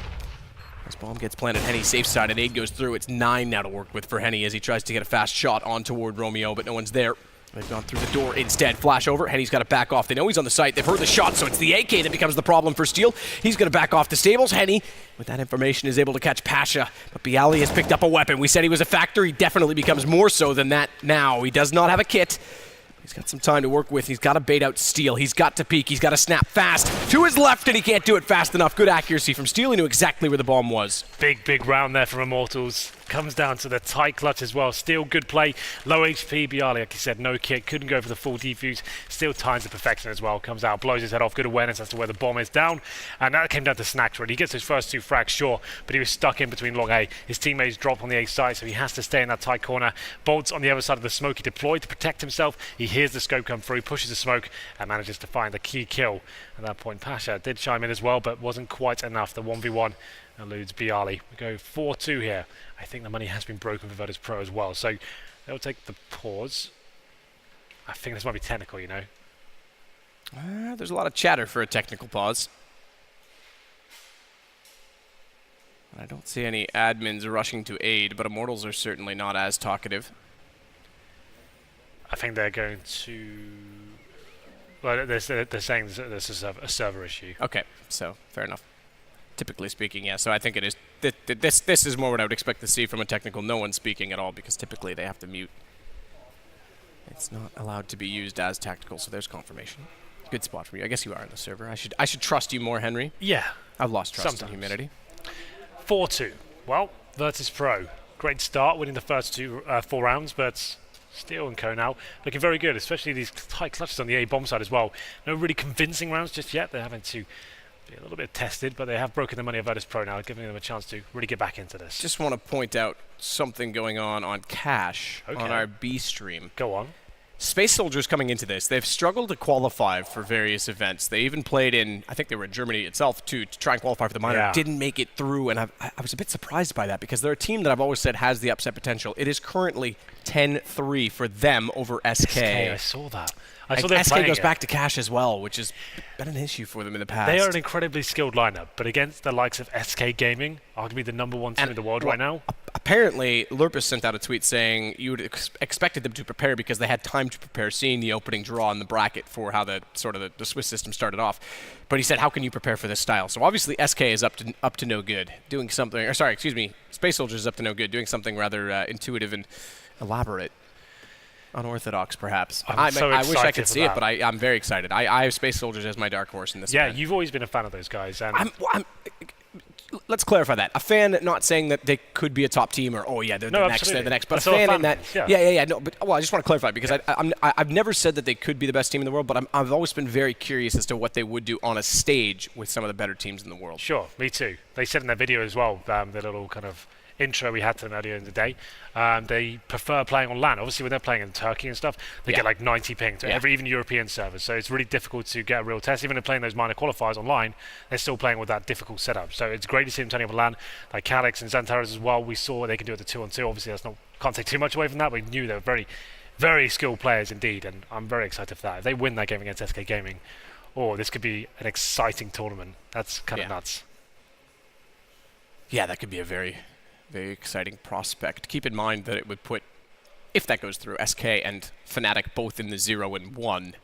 As bomb gets planted, Henny safe side, and aid goes through. It's 9 now to work with for Henny as he tries to get a fast shot on toward Romeo, but no one's there. They've gone through the door instead. Flash over. Henny's got to back off. They know he's on the site. They've heard the shot, so it's the AK that becomes the problem for Steel. He's going to back off the stables. Henny, with that information, is able to catch Pasha. But Bialy has picked up a weapon. We said he was a factor. He definitely becomes more so than that now. He does not have a kit. He's got some time to work with. He's got to bait out Steel. He's got to peek. He's got to snap fast to his left, and he can't do it fast enough. Good accuracy from Steel. He knew exactly where the bomb was. Big round there from Immortals. Comes down to the tight clutch as well. Steel, good play. Low HP, Bialy, like you said, no kit. Couldn't go for the full defuse. Steel times the perfection as well. Comes out, blows his head off. Good awareness as to where the bomb is down. And that came down to Snacks, really. He gets his first 2 frags, sure, but he was stuck in between long A. His teammates dropped on the A side, so he has to stay in that tight corner. Bolts on the other side of the smoke. He deployed to protect himself. He hears the scope come through, pushes the smoke, and manages to find the key kill. At that point, Pasha did chime in as well, but wasn't quite enough. The 1v1 eludes Bialy. We go 4-2 here. I think the money has been broken for Virtus.pro as well, so they'll take the pause. I think this might be technical, you know. There's a lot of chatter for a technical pause. I don't see any admins rushing to aid, but Immortals are certainly not as talkative. I think they're going to... Well, they're saying this is a server issue. Okay, so fair enough. Typically speaking, yeah. So I think it is. This is more what I would expect to see from a technical. No one speaking at all, because typically they have to mute. It's not allowed to be used as tactical. So there's confirmation. Good spot for you. I guess you are on the server. I should trust you more, Henry. Yeah. I've lost trust Sometimes. in humanity. 4-2. Well, Virtus.pro. Great start, winning the first 4 rounds, but Steel and Co now looking very good, especially these tight clutches on the A bomb side as well. No really convincing rounds just yet. They're having to be a little bit tested, but they have broken the money of Virtus.pro now, giving them a chance to really get back into this. Just want to point out something going on Cash on our B stream. Go on. Space Soldiers coming into this, they've struggled to qualify for various events. They even played in, I think they were in Germany itself to try and qualify for the minor. Yeah. Didn't make it through, and I was a bit surprised by that because they're a team that I've always said has the upset potential. It is currently 10-3 for them over SK. I saw that. I saw them SK playing goes it. back to Cash as well, which has been an issue for them in the past. They are an incredibly skilled lineup, but against the likes of SK Gaming, arguably the #1 team in the world right now. Apparently, Lurpus sent out a tweet saying you would expected them to prepare because they had time to prepare, seeing the opening draw in the bracket for how the Swiss system started off. But he said, "How can you prepare for this style?" So obviously, SK is up to no good, doing something. Or sorry, excuse me, Space Soldiers is up to no good, doing something rather intuitive and elaborate. Unorthodox, perhaps. I wish I could see it, but I'm very excited. I have Space Soldiers as my dark horse in this. Yeah, event. you've always been a fan of those guys. And let's clarify that. A fan, not saying that they could be a top team or they're the next, they're the next, but a fan in that. Yeah. No, but I just want to clarify because I've never said that they could be the best team in the world, but I've always been very curious as to what they would do on a stage with some of the better teams in the world. Sure, me too. They said in their video as well, the little kind of intro we had to them earlier in the day, they prefer playing on LAN. Obviously, when they're playing in Turkey and stuff, they get like 90 ping to even European servers. So it's really difficult to get a real test. Even if they're playing those minor qualifiers online, they're still playing with that difficult setup. So it's great to see them turning up on LAN, like Calix and Xantares as well. We saw what they can do at the 2-on-2. Obviously, can't take too much away from that. We knew they were very, very skilled players indeed, and I'm very excited for that. If they win that game against SK Gaming, this could be an exciting tournament. That's kind of nuts. Yeah, that could be a very, very exciting prospect. Keep in mind that it would put if that goes through, SK and Fnatic both in the 0 and 1.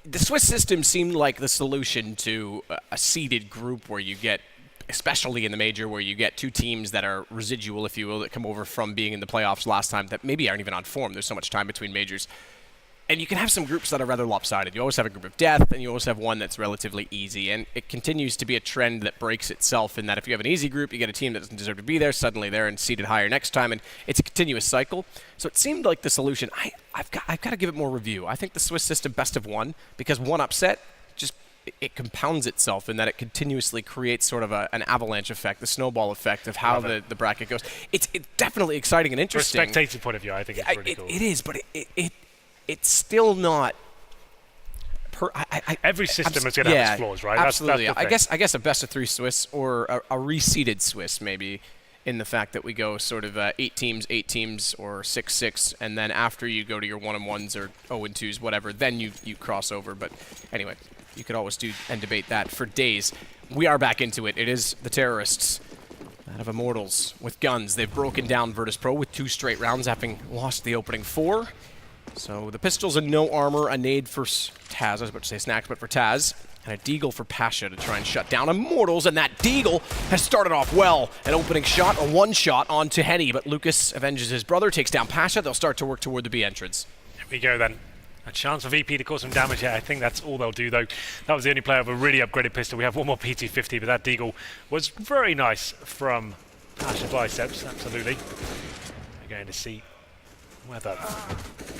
The Swiss system seemed like the solution to a seeded group where you get, especially in the major, where you get two teams that are residual, if you will, that come over from being in the playoffs last time that maybe aren't even on form. There's so much time between majors. And you can have some groups that are rather lopsided. You always have a group of death, and you always have one that's relatively easy. And it continues to be a trend that breaks itself in that if you have an easy group, you get a team that doesn't deserve to be there, suddenly they're seeded higher next time, and it's a continuous cycle. So it seemed like the solution. I've got to give it more review. I think the Swiss system best of one, because one upset just it compounds itself in that it continuously creates sort of an avalanche effect, the snowball effect of how the bracket goes. It's definitely exciting and interesting. From a spectator point of view, I think it's really cool. It is, but it's still not. Every system is going to have its flaws, right? Absolutely. That's I guess a best of 3 Swiss or a reseeded Swiss maybe, in the fact that we go sort of 8 teams, or 6-6, and then after you go to your 1-1s or 0-2s, whatever, then you cross over. But anyway, you could always do and debate that for days. We are back into it. It is the terrorists out of Immortals with guns. They've broken down Virtus.pro with 2 straight rounds, having lost the opening 4. So the pistols and no armor, a nade for Taz, I was about to say Snacks, but for Taz, and a deagle for Pasha to try and shut down Immortals, and that deagle has started off well. An opening shot, a 1-shot onto Henny, but Lucas avenges his brother, takes down Pasha. They'll start to work toward the B entrance. Here we go then. A chance for VP to cause some damage here. I think that's all they'll do, though. That was the only player with a really upgraded pistol. We have one more P250, but that deagle was very nice from Pasha Biceps, absolutely. We're going to see whether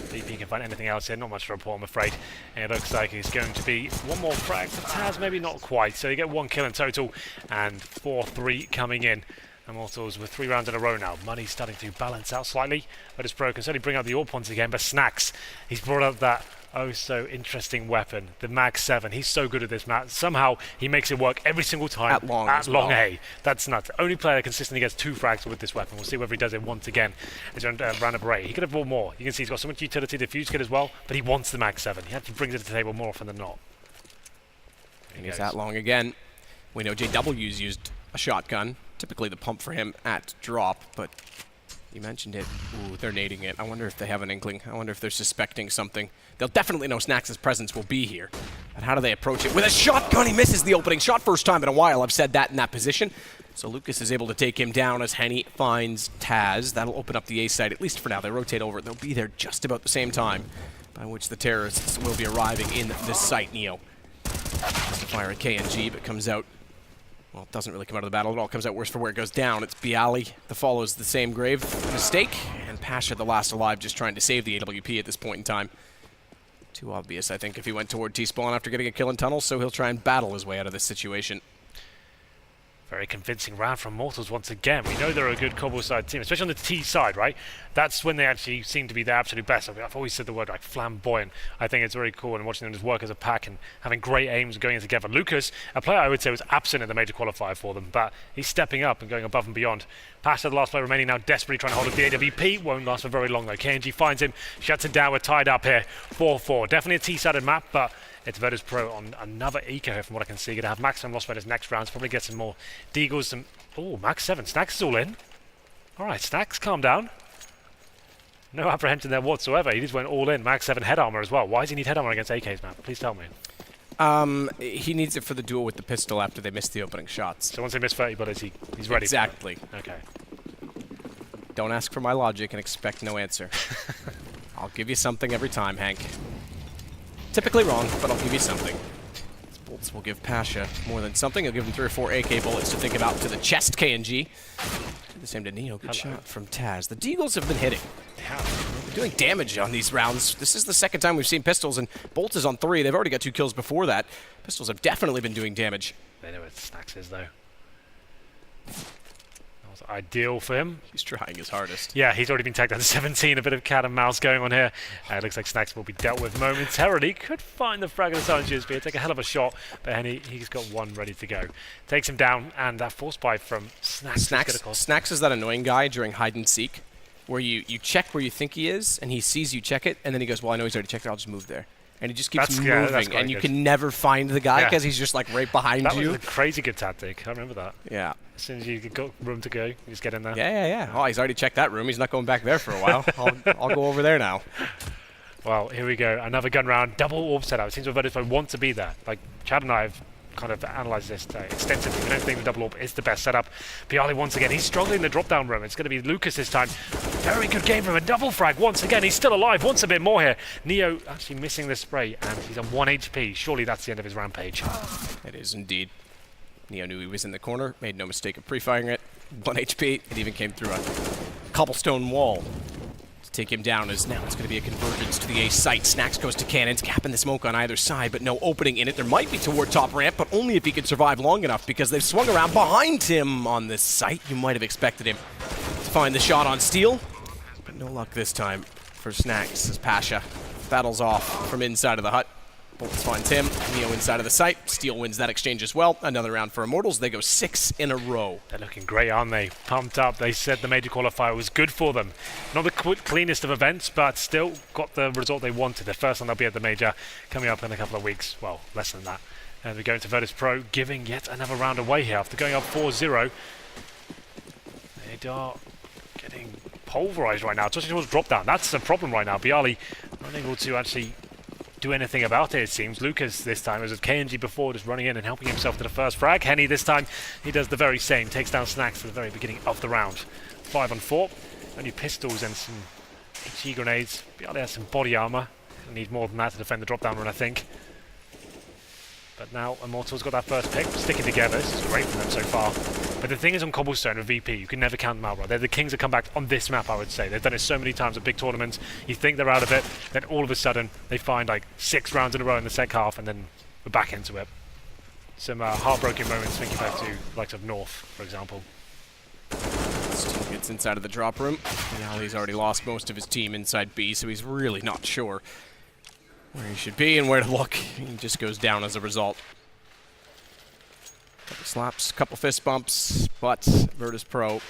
VP can find anything else here. Not much to report, I'm afraid. And it looks like it's going to be one more frag for Taz, maybe not quite. So you get 1 kill in total, and 4-3 coming in. Immortals with 3 rounds in a row now. Money's starting to balance out slightly, but it's broken. Certainly bring out the AWP again, but Snacks, he's brought up that so interesting weapon, the Mag 7. He's so good at this map. Somehow he makes it work every single time at long A. That's nuts. Only player that consistently gets 2 frags with this weapon. We'll see whether he does it once again. It's around a break. He could have bought more. You can see he's got so much utility, the fuse kit as well, but he wants the Mag 7. He actually brings it to the table more often than not. And he's at long again. We know JW's used a shotgun. Typically the pump for him at drop, but you mentioned it. Ooh, they're nading it. I wonder if they have an inkling. I wonder if they're suspecting something. They'll definitely know Snacks' presence will be here. But how do they approach it? With a shotgun, he misses the opening shot. First time in a while I've said that in that position. So Lucas is able to take him down as Henny finds Taz. That'll open up the A side, at least for now. They rotate over. They'll be there just about the same time, by which the terrorists will be arriving in this site. Neo has to fire a KNG, but comes out. Well, it doesn't really come out of the battle at all. It comes out worse for where it goes down. It's Bialy that follows the same grave mistake, and Pasha, the last alive, just trying to save the AWP at this point in time. Too obvious, I think, if he went toward T-spawn after getting a kill in tunnels, so he'll try and battle his way out of this situation. Very convincing round from Immortals once again. We know they're a good Cobble side team, especially on the T side, right? That's when they actually seem to be the absolute best. I've always said the word like flamboyant. I think it's very cool, and watching them just work as a pack and having great aims going in together. Lucas, a player I would say was absent in the major qualifier for them, but he's stepping up and going above and beyond. Pasha, the last player remaining, now desperately trying to hold up the AWP. Won't last for very long though. KNG finds him, shuts it down. We're tied up here, 4-4. Definitely a T-sided map, but it's Virtus.pro on another eco here from what I can see. Going to have maximum loss by his next rounds. Probably get some more deagles. Some Max 7. Snacks is all in. All right, Snacks, calm down. No apprehension there whatsoever. He just went all in. Max 7 head armor as well. Why does he need head armor against AK's map? Please tell me. He needs it for the duel with the pistol after they missed the opening shots. So once they miss 30 bullets, he's ready. Exactly. Okay. Don't ask for my logic and expect no answer. I'll give you something every time, Hank. Typically wrong, but I'll give you something. These bolts will give Pasha more than something. He'll give him 3 or 4 AK bullets to think about to the chest, KNG. The same to Neo. Good shot from Taz. The deagles have been hitting. They're doing damage on these rounds. This is the second time we've seen pistols, and Bolt is on 3. They've already got 2 kills before that. Pistols have definitely been doing damage. They know what Snacks is, though. That was ideal for him. He's trying his hardest. Yeah, he's already been tagged down to 17. A bit of cat and mouse going on here. It looks like Snacks will be dealt with momentarily. Could find the frag of the silent GSP. Take a hell of a shot, but Henny, he's got 1 ready to go. Takes him down, and that force buy from Snacks. Snacks is that annoying guy during hide and seek, where you check where you think he is, and he sees you check it, and then he goes, well, I know he's already checked it, I'll just move there. and he just keeps That's moving, and you good. can never find the guy because he's just like right behind That you. was a crazy good tactic. I remember that. Yeah. As soon as you got room to go, you just get in there. Yeah. Oh, he's already checked that room. He's not going back there for a while. I'll go over there now. Well, here we go. Another gun round. Double orb setup. It seems like Virtus.pro want to be there. Like, Chad and I have kind of analysed this extensively. We don't think the double orb is the best setup. Bjarly once again. He's struggling in the drop-down room. It's going to be Lucas this time. Very good game from a double frag once again. He's still alive. Wants a bit more here. Neo actually missing the spray, and he's on 1 HP. Surely that's the end of his rampage. It is indeed. Neo knew he was in the corner. Made no mistake of pre-firing it. 1 HP. It even came through a cobblestone wall to take him down, as now it's going to be a convergence to the A site. Snacks goes to cannons, capping the smoke on either side, but no opening in it. There might be toward top ramp, but only if he can survive long enough, because they've swung around behind him on this site. You might have expected him to find the shot on Steel, but no luck this time for Snacks as Pasha battles off from inside of the hut. Bolts finds him. Neo inside of the site. Steel wins that exchange as well. Another round for Immortals. They go 6 in a row. They're looking great, aren't they? Pumped up. They said the major qualifier was good for them. Not the cleanest of events, but still got the result they wanted. The first one they'll be at the major coming up in a couple of weeks. Well, less than that. And we go into Virtus.pro, giving yet another round away here after going up 4-0. They are getting pulverized right now, especially towards drop down. That's the problem right now. Bjarly unable to actually do anything about it seems. Lucas this time, as with KNG before, just running in and helping himself to the first frag. Henny this time, he does the very same, takes down Snacks at the very beginning of the round. 5 on 4, only pistols and some HE grenades. Bjarly has some body armor, need more than that to defend the drop down run, I think. But now Immortals got that first pick, sticking together. This is great for them so far. But the thing is, on Cobblestone with VP, you can never count them out, right? They're the kings that come back on this map, I would say. They've done it so many times at big tournaments. You think they're out of it, then all of a sudden they find like 6 rounds in a row in the second half, and then we're back into it. Some heartbroken moments thinking back to likes of North, for example. Steel gets inside of the drop room. Bjarly's already lost most of his team inside B, so he's really not sure where he should be and where to look. He just goes down as a result. Couple slaps, couple fist bumps, but Virtus.pro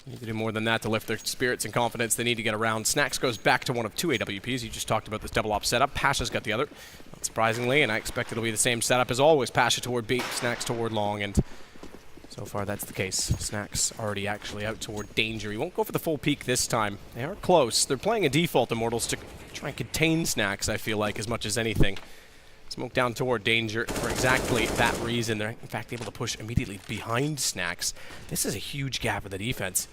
need to do more than that to lift their spirits and confidence. They need to get around. Snacks goes back to one of 2 AWPs. You just talked about this double op setup. Pasha's got the other, not surprisingly, and I expect it'll be the same setup as always. Pasha toward B, Snacks toward long, and so far that's the case. Snacks already actually out toward danger. He won't go for the full peak this time. They are close. They're playing a default Immortals to try and contain Snacks, I feel like, as much as anything. Smoke down toward danger for exactly that reason. They're, in fact, able to push immediately behind Snacks. This is a huge gap for the defense.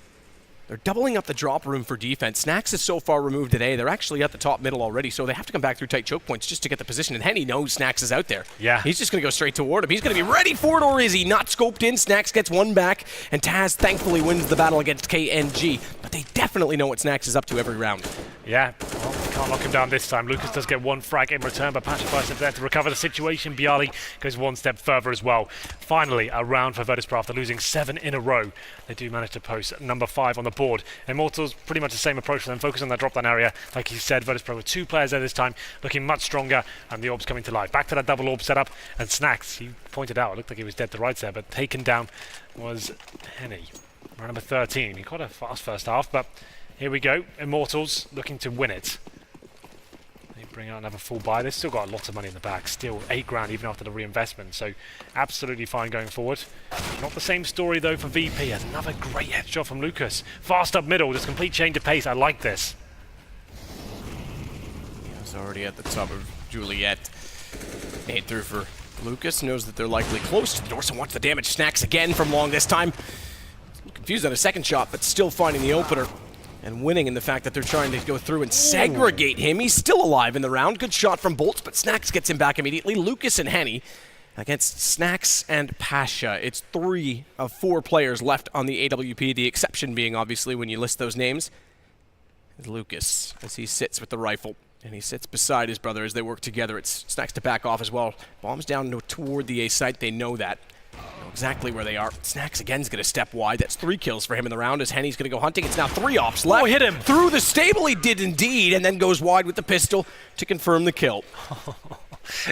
They're doubling up the drop room for defense. Snacks is so far removed today. They're actually at the top middle already, so they have to come back through tight choke points just to get the position. And Henny knows Snacks is out there. Yeah. He's just going to go straight toward him. He's going to be ready for it, or is he? Not scoped in. Snacks gets one back, and Taz thankfully wins the battle against KNG. But they definitely know what Snacks is up to every round. Yeah, well, can't lock him down this time. Lucas does get 1 frag in return, but Pasha fights there to recover the situation. Bjarly goes 1 step further as well. Finally, a round for Virtus.pro after losing 7 in a row. They do manage to post number 5 on the board. Immortals, pretty much the same approach for them, focus on that drop-down area. Like you said, Virtus.pro with 2 players there this time, looking much stronger, and the orb's coming to life. Back to that double orb setup, and Snacks, he pointed out, it looked like he was dead to rights there, but taken down was Henny. Round number 13. He got a fast first half, but here we go. Immortals looking to win it. They bring out another full buy. They've still got a lot of money in the back. Still 8 grand even after the reinvestment. So absolutely fine going forward. Not the same story though for VP. Has another great headshot from Lucas. Fast up middle. Just complete change of pace. I like this. He's already at the top of Juliet. 8 through for Lucas. Knows that they're likely close to the door. So watch the damage. Snacks again from long this time. Confused on a second shot, but still finding the opener. And winning in the fact that they're trying to go through and segregate him. He's still alive in the round. Good shot from Bolts, but Snacks gets him back immediately. Lucas and Henny against Snacks and Pasha. It's 3 of 4 players left on the AWP, the exception being, obviously, when you list those names, is Lucas, as he sits with the rifle. And he sits beside his brother as they work together. It's Snacks to back off as well. Bombs down toward the A site. They know that. Know exactly where they are. Snacks again is going to step wide. That's 3 kills for him in the round as Henny's going to go hunting. It's now 3 ops left. Oh, hit him. Through the stable he did indeed, and then goes wide with the pistol to confirm the kill.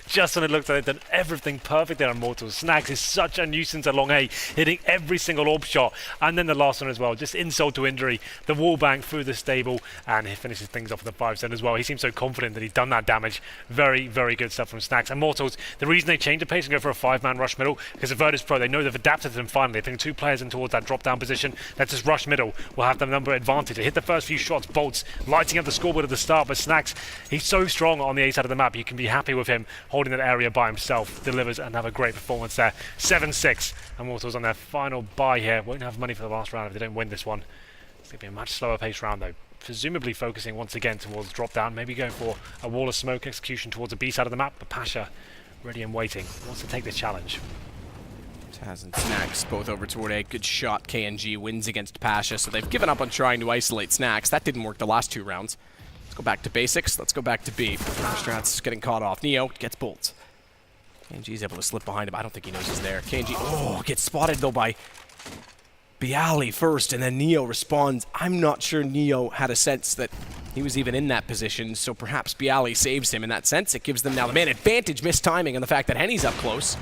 Just when it looks like they've done everything perfect there on Immortals. Snax is such a nuisance along A, hitting every single orb shot. And then the last one as well, just insult to injury. The wall bang through the stable, and he finishes things off with the 5 cent as well. He seems so confident that he's done that damage. Very, very good stuff from Snax. Immortals, the reason they change the pace and go for a 5-man rush middle, because of Virtus.pro, they know they've adapted to them finally. They bring 2 players in towards that drop-down position. Let's just rush middle. We'll have the number advantage. They hit the first few shots, bolts, lighting up the scoreboard at the start, but Snax, he's so strong on the A side of the map. You can be happy with him holding that area by himself. Delivers and have a great performance there. 7-6. Immortals on their final bye here. Won't have money for the last round if they don't win this one. It's going to be a much slower pace round though. Presumably focusing once again towards drop down, maybe going for a wall of smoke execution towards the B side of the map, but Pasha ready and waiting, wants to take this challenge. Taz and Snax both over toward A. Good shot. KNG wins against Pasha, so they've given up on trying to isolate Snax. That didn't work the last 2 rounds. Let's go back to basics. Let's go back to B. Strat's getting caught off. Neo gets bolts. KNG's able to slip behind him. I don't think he knows he's there. KNG, gets spotted though by Bialy first, and then Neo responds. I'm not sure Neo had a sense that he was even in that position, so perhaps Bialy saves him in that sense. It gives them now the man advantage, missed timing, and the fact that Henny's up close.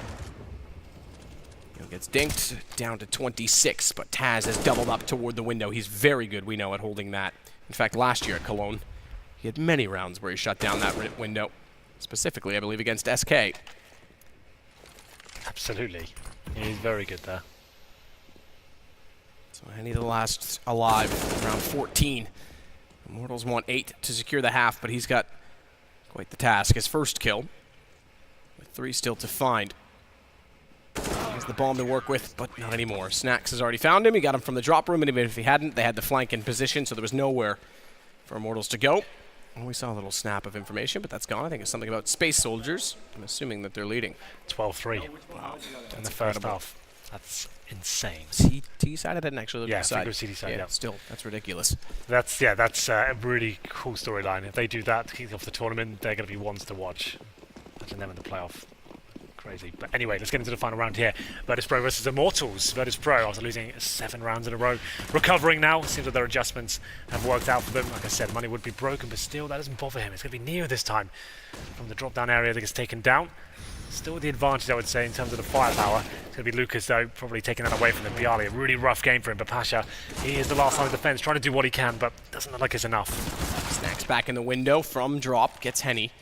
Neo gets dinked down to 26, but Taz has doubled up toward the window. He's very good, we know, at holding that. In fact, last year at Cologne, he had many rounds where he shut down that window, specifically, I believe, against SK. Absolutely. He's very good there. So Henny the last alive, round 14. Immortals want 8 to secure the half, but he's got quite the task. His first kill, with 3 still to find. Has the bomb to work with, but not anymore. Snax has already found him. He got him from the drop room, and even if he hadn't, they had the flank in position, so there was nowhere for Immortals to go. And we saw a little snap of information, but that's gone. I think it's something about space soldiers. I'm assuming that they're leading. 12-3 in the first half. That's insane. T side, I didn't actually look at the side. CD side, yeah, still, that's ridiculous. That's a really cool storyline. If they do that to kick off the tournament, they're going to be ones to watch. Imagine them in the playoff. Crazy. But anyway, let's get into the final round here. Virtus.pro versus Immortals. Virtus.pro, after losing 7 rounds in a row, recovering now. Seems like their adjustments have worked out for them. Like I said, money would be broken, but still, that doesn't bother him. It's going to be Neo this time from the drop-down area that gets taken down. Still the advantage, I would say, in terms of the firepower. It's going to be Lucas, though, probably taking that away from the Bialy. A really rough game for him, but Pasha, he is the last line of defense, trying to do what he can, but doesn't look like it's enough. Snax back in the window from drop, gets Henny.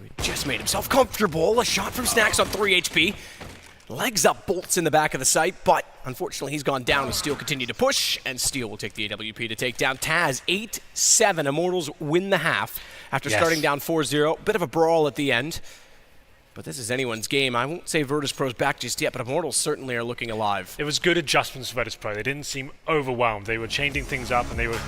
He just made himself comfortable. A shot from Snax on 3 HP. Legs up, bolts in the back of the site, but unfortunately he's gone down. Steel continue to push, and Steel will take the AWP to take down Taz. 8-7. Immortals win the half after starting down 4-0. Bit of a brawl at the end. But this is anyone's game. I won't say Virtus.pro's back just yet, but Immortals certainly are looking alive. It was good adjustments for Virtus.pro. They didn't seem overwhelmed. They were changing things up, and they were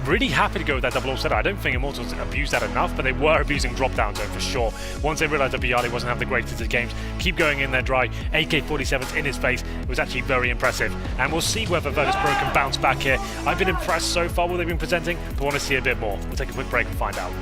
really happy to go with that double offset. I don't think Immortals abused that enough, but they were abusing drop-down zone for sure. Once they realized that Bialy wasn't having the greatest of games, keep going in there dry. AK-47s in his face. It was actually very impressive. And we'll see whether Virtus.pro can bounce back here. I've been impressed so far what they've been presenting, but want to see a bit more. We'll take a quick break and find out.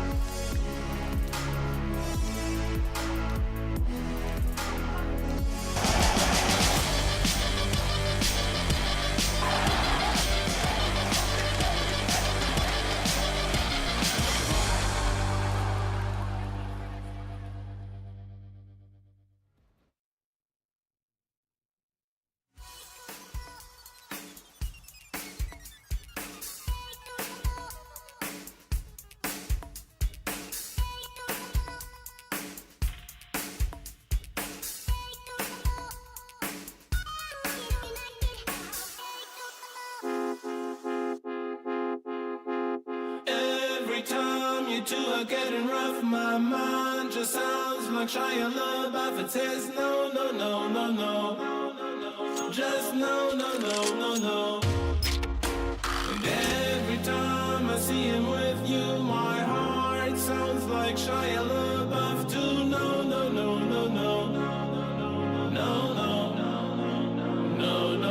Two are getting rough, my mind just sounds like Shia LaBeouf. It says no, no, no, no, no, just no, no, no, no, no. And every time I see him with you, my heart sounds like Shia LaBeouf too. No, no, no, no, no, no, no, no, no, no, no, no.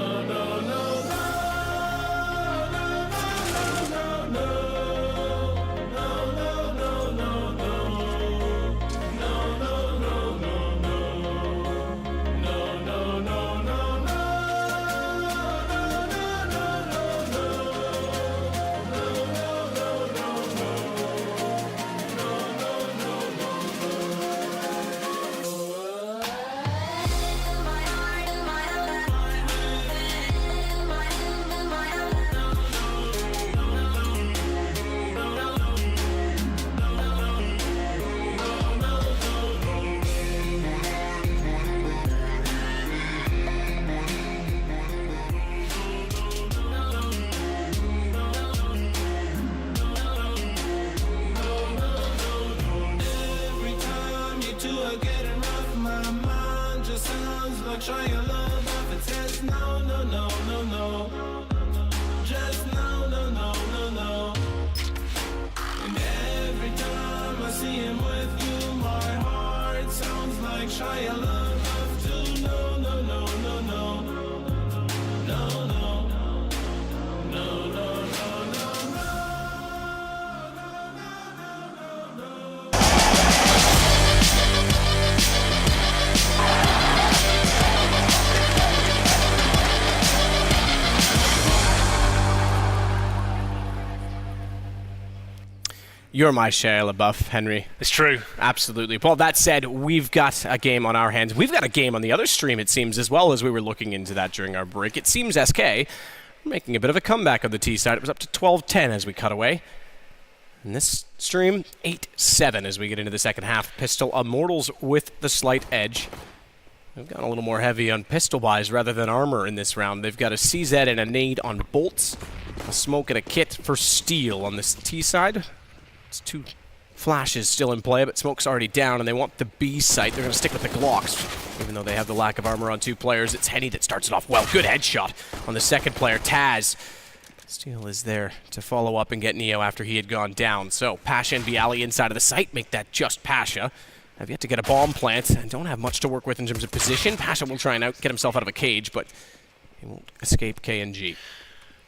like trying love off a test. No, no, no, no, no. Just no, no, no, no, no. And every time I see him with you, my heart sounds like Shia LaBeouf too. No, no, no, no, no. No, no. No, no, no, no, no. You're my Shia LaBeouf, Henry. It's true. Absolutely. Well, that said, we've got a game on our hands. We've got a game on the other stream, it seems, as well, as we were looking into that during our break. It seems SK making a bit of a comeback on the T side. It was up to 12-10 as we cut away. And this stream, 8-7 as we get into the second half. Pistol Immortals with the slight edge. They've gone a little more heavy on pistol buys rather than armor in this round. They've got a CZ and a nade on bolts, a smoke and a kit for steel on this T side. It's 2 flashes still in play, but smoke's already down, and they want the B site. They're going to stick with the Glocks, even though they have the lack of armor on 2 players. It's Henny that starts it off well. Good headshot on the second player, Taz. Steel is there to follow up and get Neo after he had gone down. So Pasha and Viali inside of the site make that just Pasha. Have yet to get a bomb plant and don't have much to work with in terms of position. Pasha will try and get himself out of a cage, but he won't escape KNG.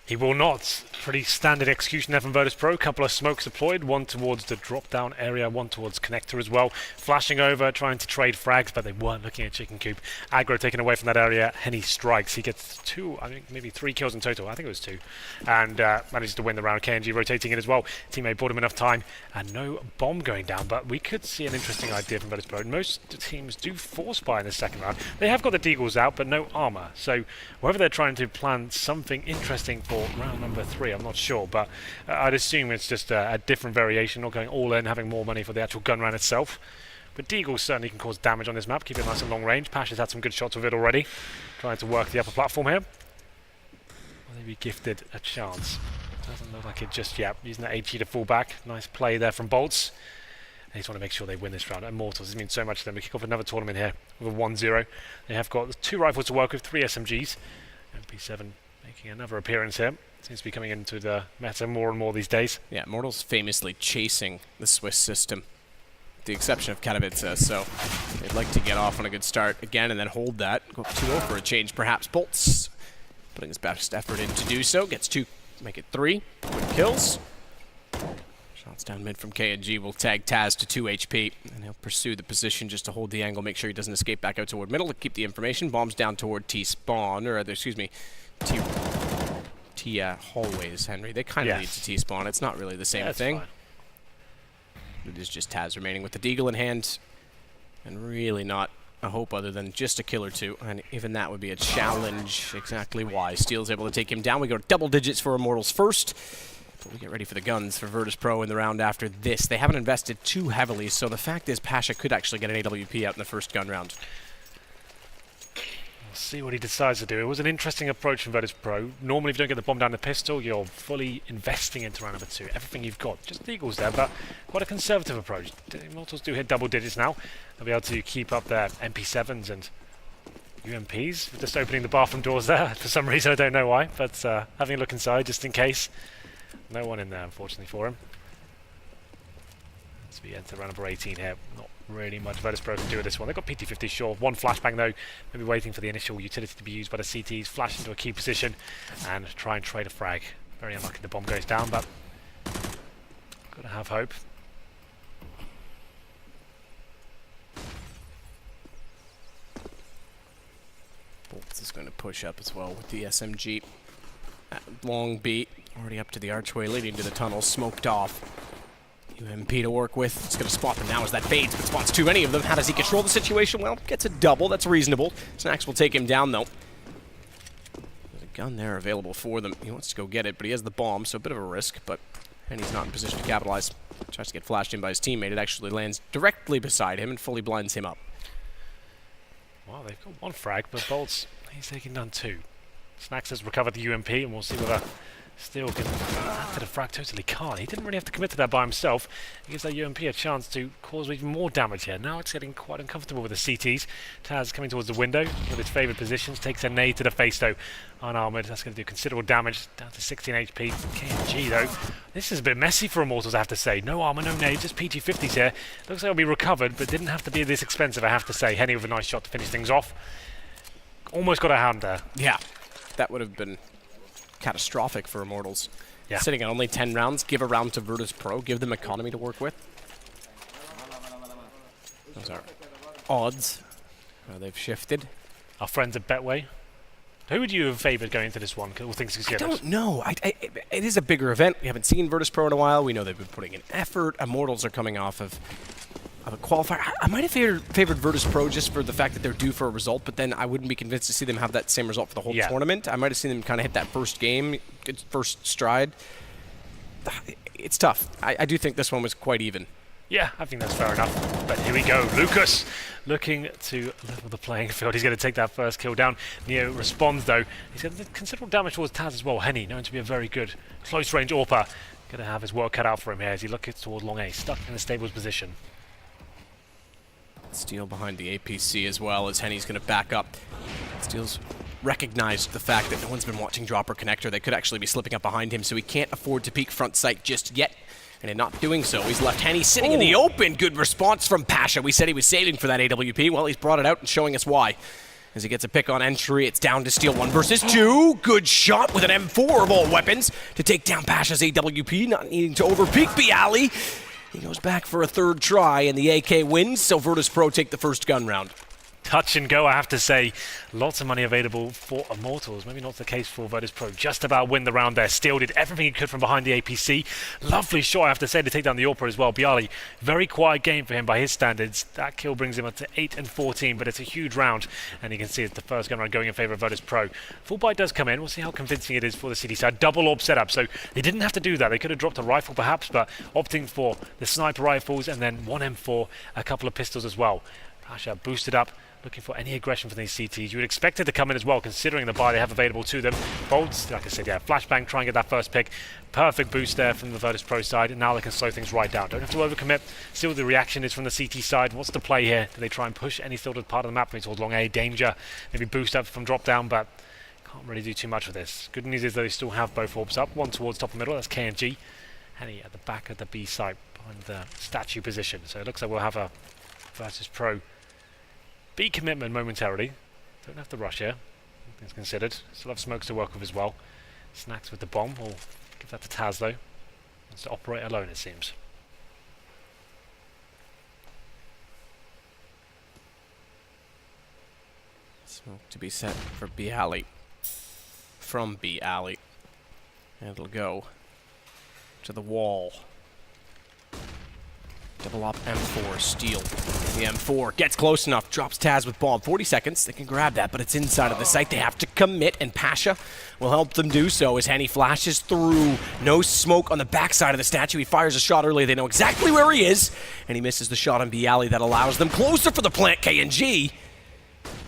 He will not. Pretty standard execution there from Virtus.pro. Couple of smokes deployed, one towards the drop-down area, one towards connector as well. Flashing over, trying to trade frags, but they weren't looking at Chicken Coop. Aggro taken away from that area. Henny strikes. He gets 2, I think maybe 3 kills in total. I think it was 2. And manages to win the round. KNG rotating in as well. Teammate bought him enough time. And no bomb going down, but we could see an interesting idea from Virtus.pro. Most teams do force buy in the second round. They have got the deagles out, but no armor. So whether they're trying to plan something interesting for round number 3, I'm not sure, but I'd assume it's just a different variation, not going all in, having more money for the actual gun round itself. But deagles certainly can cause damage on this map, keep it nice and long range. Pasha's had some good shots with it already, trying to work the upper platform here. Will they be gifted a chance? Doesn't look like it just yet. Using that HE to fall back. Nice play there from Bolts. They just want to make sure they win this round. Immortals, this means so much to them. We kick off another tournament here with a 1-0. They have got 2 rifles to work with, 3 SMGs. MP7 making another appearance here. Seems to be coming into the meta more and more these days. Yeah, Immortals famously chasing the Swiss system, with the exception of Katowice, so they'd like to get off on a good start again and then hold that. Go up 2-0 for a change, perhaps. Bolts putting his best effort in to do so. Gets 2, make it 3. Good kills. Shots down mid from KNG will tag Taz to 2 HP, and he'll pursue the position just to hold the angle, make sure he doesn't escape back out toward middle to keep the information. Bombs down toward T-spawn, or excuse me, T hallways, Henry. They kind of lead to T-spawn. It's not really the same thing. Fine. It is just Taz remaining with the deagle in hand, and really not a hope other than just a kill or 2, and even that would be a challenge. Exactly why. Steel's able to take him down. We go to double digits for Immortals first. But we get ready for the guns for Virtus.pro in the round after this. They haven't invested too heavily, so the fact is Pasha could actually get an AWP out in the first gun round. We'll see what he decides to do. It was an interesting approach from Virtus.pro. Normally, if you don't get the bomb down the pistol, you're fully investing into round number 2. Everything you've got. Just deagles there, but quite a conservative approach. The Immortals do hit double digits now. They'll be able to keep up their MP7s and UMPs. Just opening the bathroom doors there for some reason. I don't know why, but having a look inside just in case. No one in there, unfortunately, for him. As we enter round number 18 here, not really much Virtus.pro can do with this one. They've got PT-50 sure. 1 flashbang, though. Maybe waiting for the initial utility to be used by the CTs. Flash into a key position and try and trade a frag. Very unlucky the bomb goes down, but got to have hope. Bolts is going to push up as well with the SMG. Long beat. Already up to the archway leading to the tunnel, smoked off. UMP to work with. It's going to spot them now as that fades, but spots too many of them. How does he control the situation? Well, gets a double. That's reasonable. Snacks will take him down, though. There's a gun there available for them. He wants to go get it, but he has the bomb, so a bit of a risk, but and he's not in position to capitalize. Tries to get flashed in by his teammate. It actually lands directly beside him and fully blinds him up. Well, they've got 1 frag, but Bolts, he's taking down 2. Snacks has recovered the UMP, and we'll see whether Still can add to the frag, totally can't. He didn't really have to commit to that by himself. It gives that UMP a chance to cause even more damage here. Now it's getting quite uncomfortable with the CTs. Taz coming towards the window with his favoured positions, takes a nade to the face though. Unarmoured, that's going to do considerable damage, down to 16 HP. KNG though, this is a bit messy for Immortals, I have to say. No armour, no nades, just PG-50s here. Looks like it'll be recovered, but didn't have to be this expensive, I have to say. Henny with a nice shot to finish things off. Almost got a hand there. Yeah, that would have been catastrophic for Immortals. Yeah. Sitting at only 10 rounds, give a round to Virtus.pro, give them economy to work with. Those are odds. They've shifted. Our friends at Betway. Who would you have favoured going into this one, all things considered? I don't know. It is a bigger event. We haven't seen Virtus.pro in a while. We know they've been putting in effort. Immortals are coming off of a qualifier. I might have favored Virtus.pro just for the fact that they're due for a result, but then I wouldn't be convinced to see them have that same result for the whole tournament. I might have seen them kind of hit that first game, first stride. It's tough. I do think this one was quite even. Yeah, I think that's fair enough. But here we go. Lucas looking to level the playing field. He's going to take that first kill down. Neo responds, though. He's going to do considerable damage towards Taz as well. Henny, known to be a very good close-range AWPer. Going to have his work cut out for him here as he looks towards long A, stuck in a stables position. Steele behind the APC as well as Henny's going to back up. Steele's recognized the fact that no one's been watching Dropper Connector. They could actually be slipping up behind him, so he can't afford to peek front sight just yet. And in not doing so, he's left Henny sitting in the open. Good response from Pasha. We said he was saving for that AWP. Well, he's brought it out and showing us why. As he gets a pick on entry, it's down to Steele 1 versus 2. Good shot with an M4 of all weapons to take down Pasha's AWP, not needing to overpeak Bialy. He goes back for a third try, and the AK wins, so Virtus.pro take the first gun round. Touch and go, I have to say. Lots of money available for Immortals. Maybe not the case for Virtus.pro. Just about win the round there. Steele did everything he could from behind the APC. Lovely shot, I have to say, to take down the AWPer as well. Bialy, very quiet game for him by his standards. That kill brings him up to 8 and 14, but it's a huge round. And you can see it's the first gun round going in favor of Virtus.pro. Full bite does come in. We'll see how convincing it is for the CD side. Double AWP setup, so they didn't have to do that. They could have dropped a rifle perhaps, but opting for the sniper rifles and then one M4, a couple of pistols as well. Pasha boosted up, looking for any aggression from these CTs. You would expect it to come in as well, considering the buy they have available to them. Bolts, like I said, yeah, flashbang, try and get that first pick. Perfect boost there from the Virtus.pro side, and now they can slow things right down. Don't have to overcommit. Still, the reaction is from the CT side. What's the play here? Do they try and push any filtered part of the map towards long A? Danger. Maybe boost up from drop down, but can't really do too much with this. Good news is they still have both orbs up. One towards top and middle, that's KNG. Henny at the back of the B site, behind the statue position. So it looks like we'll have a Virtus.pro B commitment momentarily. Don't have to rush here. Things considered. Still have smokes to work with as well. Snacks with the bomb. We'll give that to Taz though. Wants to operate alone, it seems. Smoke to be set for Bialy. From Bialy. And it'll go to the wall. Double up M4, Steele. The M4 gets close enough, drops Taz with bomb. 40 seconds, they can grab that, but it's inside of the site. They have to commit, and Pasha will help them do so as Henny flashes through. No smoke on the backside of the statue. He fires a shot early. They know exactly where he is, and he misses the shot on Bialy that allows them closer for the plant. KNG.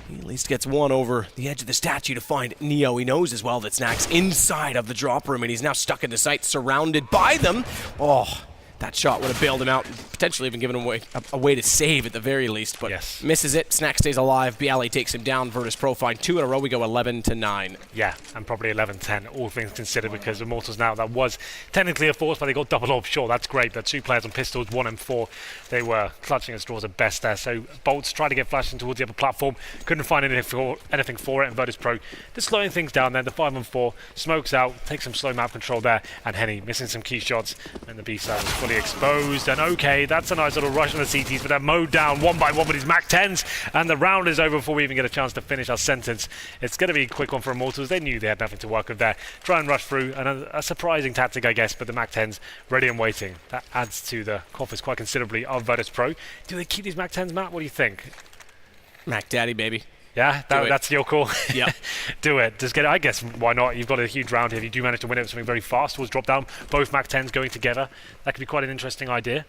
He at least gets one over the edge of the statue to find Neo. He knows as well that Snack's inside of the drop room, and he's now stuck in the site, surrounded by them. Oh, that shot would have bailed him out and potentially even given him a way to save at the very least, but misses it. Snack stays alive. Bialy takes him down. Virtus.pro find 2 in a row. We go 11-9. Yeah, and probably 11-10, all things considered, because Immortals now, that was technically a force, but they got double AWP. Sure, that's great, but 2 players on pistols, 1 and 4. They were clutching at straws at best there. So Bolts tried to get flashing towards the upper platform, couldn't find anything for it, and Virtus.pro just slowing things down there. The 5 and 4 smokes out, takes some slow map control there, and Henny missing some key shots, and the B side was fully exposed. And okay, that's a nice little rush on the CTs, but they're mowed down one by one with these Mac 10s, and the round is over before we even get a chance to finish our sentence. It's going to be a quick one for Immortals. They knew they had nothing to work with there. Try and rush through, and a surprising tactic, I guess, but the Mac 10s ready and waiting. That adds to the coffers quite considerably of Virtus.pro. Do they keep these Mac 10s, Matt? What do you think? Mac Daddy, baby. Yeah, that's your call. Yeah. Do it. Just get it. I guess, why not? You've got a huge round here. If you do manage to win it with something very fast towards drop down, both Mac 10s going together, that could be quite an interesting idea.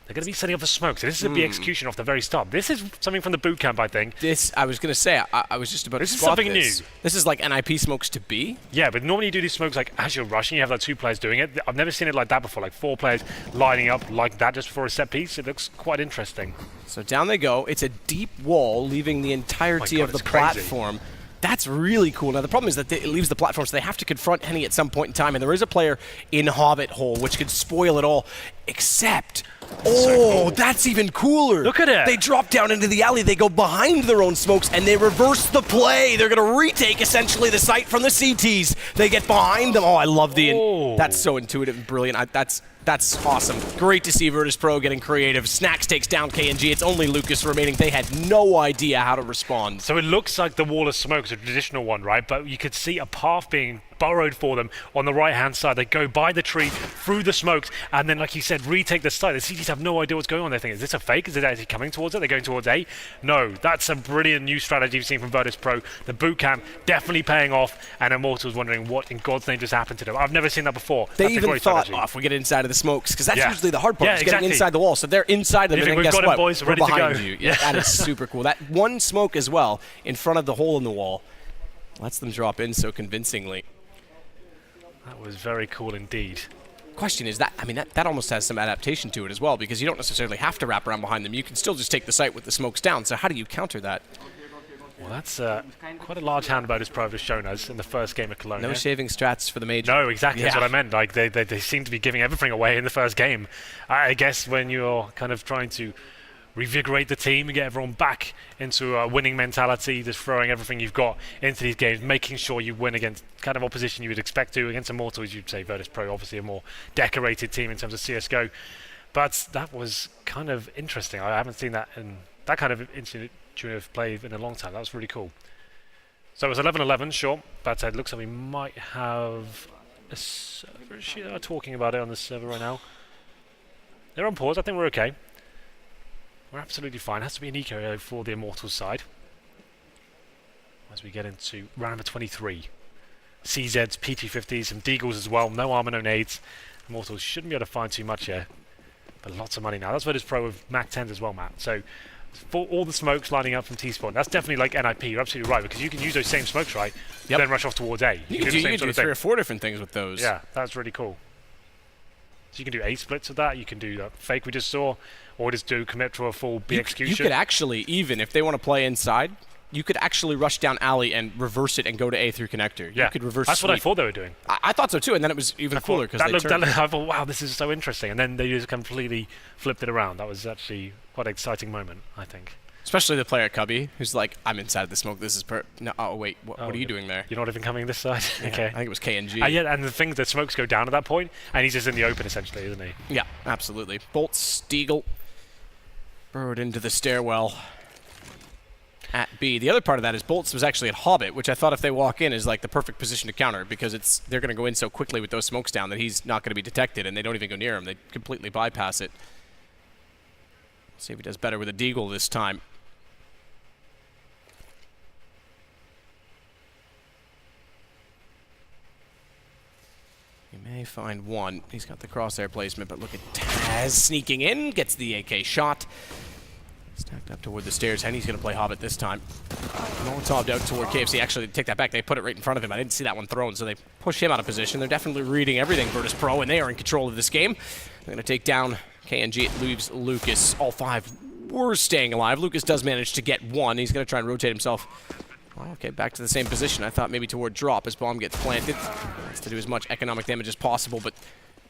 They're going to be setting up for smoke. So this is a big execution off the very start. This is something from the boot camp, I think. I was going to say, I was just about to spot This is something this. new. This is like NIP smokes to be. Yeah, but normally you do these smokes like as you're rushing, you have like 2 players doing it. I've never seen it like that before, like 4 players lining up like that just before a set piece. It looks quite interesting. So down they go. It's a deep wall, leaving the entirety of the it's crazy. platform. That's really cool. Now, the problem is that it leaves the platform, so they have to confront Henny at some point in time, and there is a player in Hobbit Hole, which could spoil it all, except... Oh, that's even cooler. Look at it. They drop down into the alley, they go behind their own smokes, and they reverse the play. They're going to retake, essentially, the site from the CTs. They get behind them. Oh, I love the... That's so intuitive and brilliant. That's awesome. Great to see Virtus.pro getting creative. Snacks takes down KNG. It's only Lucas remaining. They had no idea how to respond. So it looks like the wall of smoke is a traditional one, right? But you could see a path being burrowed for them on the right-hand side. They go by the tree, through the smokes, and then, like you said, retake the site. The CTs have no idea what's going on. They think, is this a fake? Is it actually coming towards it? They're going towards A? No, that's a brilliant new strategy we've seen from Virtus.pro. The boot camp definitely paying off, and Immortals wondering what in God's name just happened to them. I've never seen that before. They That's a even great thought, strategy. if we get inside of the smokes, because that's Yeah. usually the hard part, Yeah, is exactly. getting inside the wall. So they're inside them, You and think then we've guess got it, what? boys, We're ready to behind go. you. Yeah, that is super cool. That one smoke as well, in front of the hole in the wall, lets them drop in so convincingly. That was very cool indeed. Question is that, I mean, that almost has some adaptation to it as well, because you don't necessarily have to wrap around behind them. You can still just take the site with the smokes down. So how do you counter that? Well, that's quite a large hand Virtus.pro has shown us in the first game of Cologne. No here. shaving strats for the major. No, exactly. That's Yeah. what I meant. Like they seem to be giving everything away in the first game. I guess when you're kind of trying to revigorate the team and get everyone back into a winning mentality, just throwing everything you've got into these games, making sure you win against kind of opposition you would expect to. Against Immortals, you'd say Virtus.pro, obviously a more decorated team in terms of CSGO. But that was kind of interesting. I haven't seen that in that kind of intuitive play in a long time. That was really cool. So it was 11-11, sure, but it looks like we might have a server issue. They're talking about it on the server right now. They're on pause. I think we're okay. We're absolutely fine. Has to be an eco for the Immortals side. As we get into round number 23. CZs, PT50s, some Deagles as well. No armor, no nades. Immortals shouldn't be able to find too much here. But lots of money now. That's Virtus.pro with Mac 10s as well, Matt. So for all the smokes lining up from T-Spawn, that's definitely like NIP. You're absolutely right, because you can use those same smokes, right? Yep. Then rush off towards A. You can the same do sort of 3 thing. or 4 different things with those. Yeah, that's really cool. So you can do A splits with that. You can do that fake we just saw, or just do commit to a full B execution. You could actually, even if they want to play inside, you could actually rush down alley and reverse it and go to A through connector. Yeah, You could reverse that's what I sweep. thought they were doing. I thought so too, and then it was even cooler because I they turned. thought, wow, this is so interesting. And then they just completely flipped it around. That was actually quite an exciting moment, I think. Especially the player Cubby, who's like, I'm inside the smoke. This is no. Oh wait, what are you doing there? You're not even coming this side. Yeah, Okay. I think it was KNG. Yeah, and the thing, the smokes go down at that point, and he's just in the open essentially, isn't he? Yeah, absolutely. Bolts, Deagle, burrowed into the stairwell at B. The other part of that is Bolts was actually at Hobbit, which I thought if they walk in is like the perfect position to counter, because they're going to go in so quickly with those smokes down that he's not going to be detected, and they don't even go near him. They completely bypass it. See if he does better with a Deagle this time. He may find one. He's got the crosshair placement, but look at Taz sneaking in, gets the AK shot. Stacked up toward the stairs. Henny's going to play Hobbit this time. Molotov out toward KFC. Actually, take that back. They put it right in front of him. I didn't see that one thrown, so they push him out of position. They're definitely reading everything Virtus.pro, and they are in control of this game. They're going to take down KNG. It leaves Lucas. All 5 were staying alive. Lucas does manage to get one. He's going to try and rotate himself. Okay, back to the same position. I thought maybe toward drop as bomb gets planted. Has to do as much economic damage as possible, but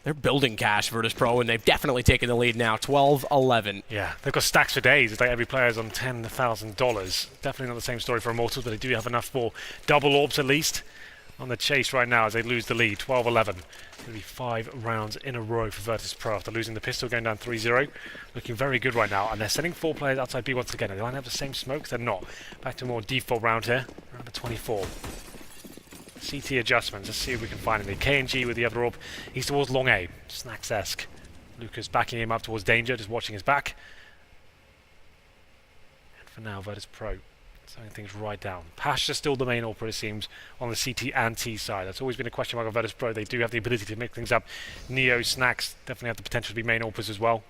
they're building cash, Virtus.pro, and they've definitely taken the lead now, 12-11. Yeah, they've got stacks for days. It's like every player's on $10,000. Definitely not the same story for Immortals, but they do have enough for double orbs at least on the chase right now as they lose the lead, 12-11. Going to be 5 rounds in a row for Virtus.pro after losing the pistol, going down 3-0. Looking very good right now, and they're sending 4 players outside B once again. Are they line up the same smokes? They're not. Back to a more default round here, round 24. CT adjustments. Let's see if we can find him. KNG with the other orb. He's towards long A. Snacks-esque. Lucas backing him up towards danger, just watching his back. And for now, Virtus.pro slowing things right down. Pash is still the main AWP, it seems, on the CT and T side. That's always been a question mark on Virtus.pro. They do have the ability to mix things up. Neo, Snacks definitely have the potential to be main AWPers as well.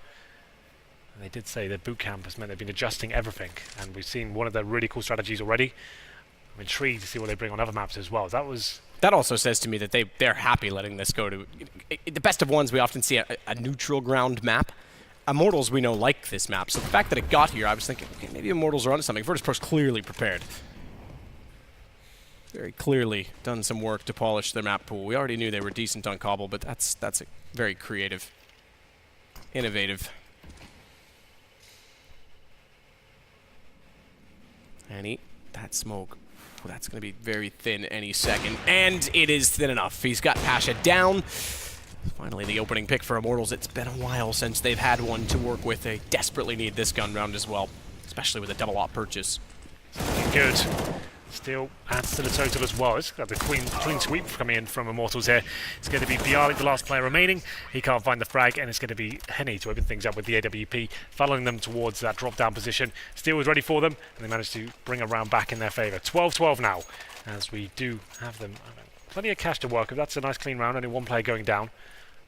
And they did say that boot camp has meant they've been adjusting everything, and we've seen one of their really cool strategies already. I'm intrigued to see what they bring on other maps as well. That also says to me that they're happy letting this go to the best of ones. We often see a neutral ground map. Immortals, we know, like this map. So the fact that it got here, I was thinking, okay, maybe Immortals are onto something. Virtus.pro's clearly prepared. Very clearly done some work to polish their map pool. We already knew they were decent on Cbble, but that's very creative, innovative. And that smoke. Oh, that's going to be very thin any second. And it is thin enough. He's got Pasha down. Finally, the opening pick for Immortals. It's been a while since they've had one to work with. They desperately need this gun round as well, especially with a double op purchase. Good. Still adds to the total as well. It's got the clean sweep coming in from Immortals here. It's going to be Bialik, the last player remaining. He can't find the frag, and it's going to be Henny to open things up with the AWP, following them towards that drop-down position. Steel was ready for them, and they managed to bring a round back in their favour. 12-12 now, as we do have them. Plenty of cash to work with. That's a nice clean round, only one player going down.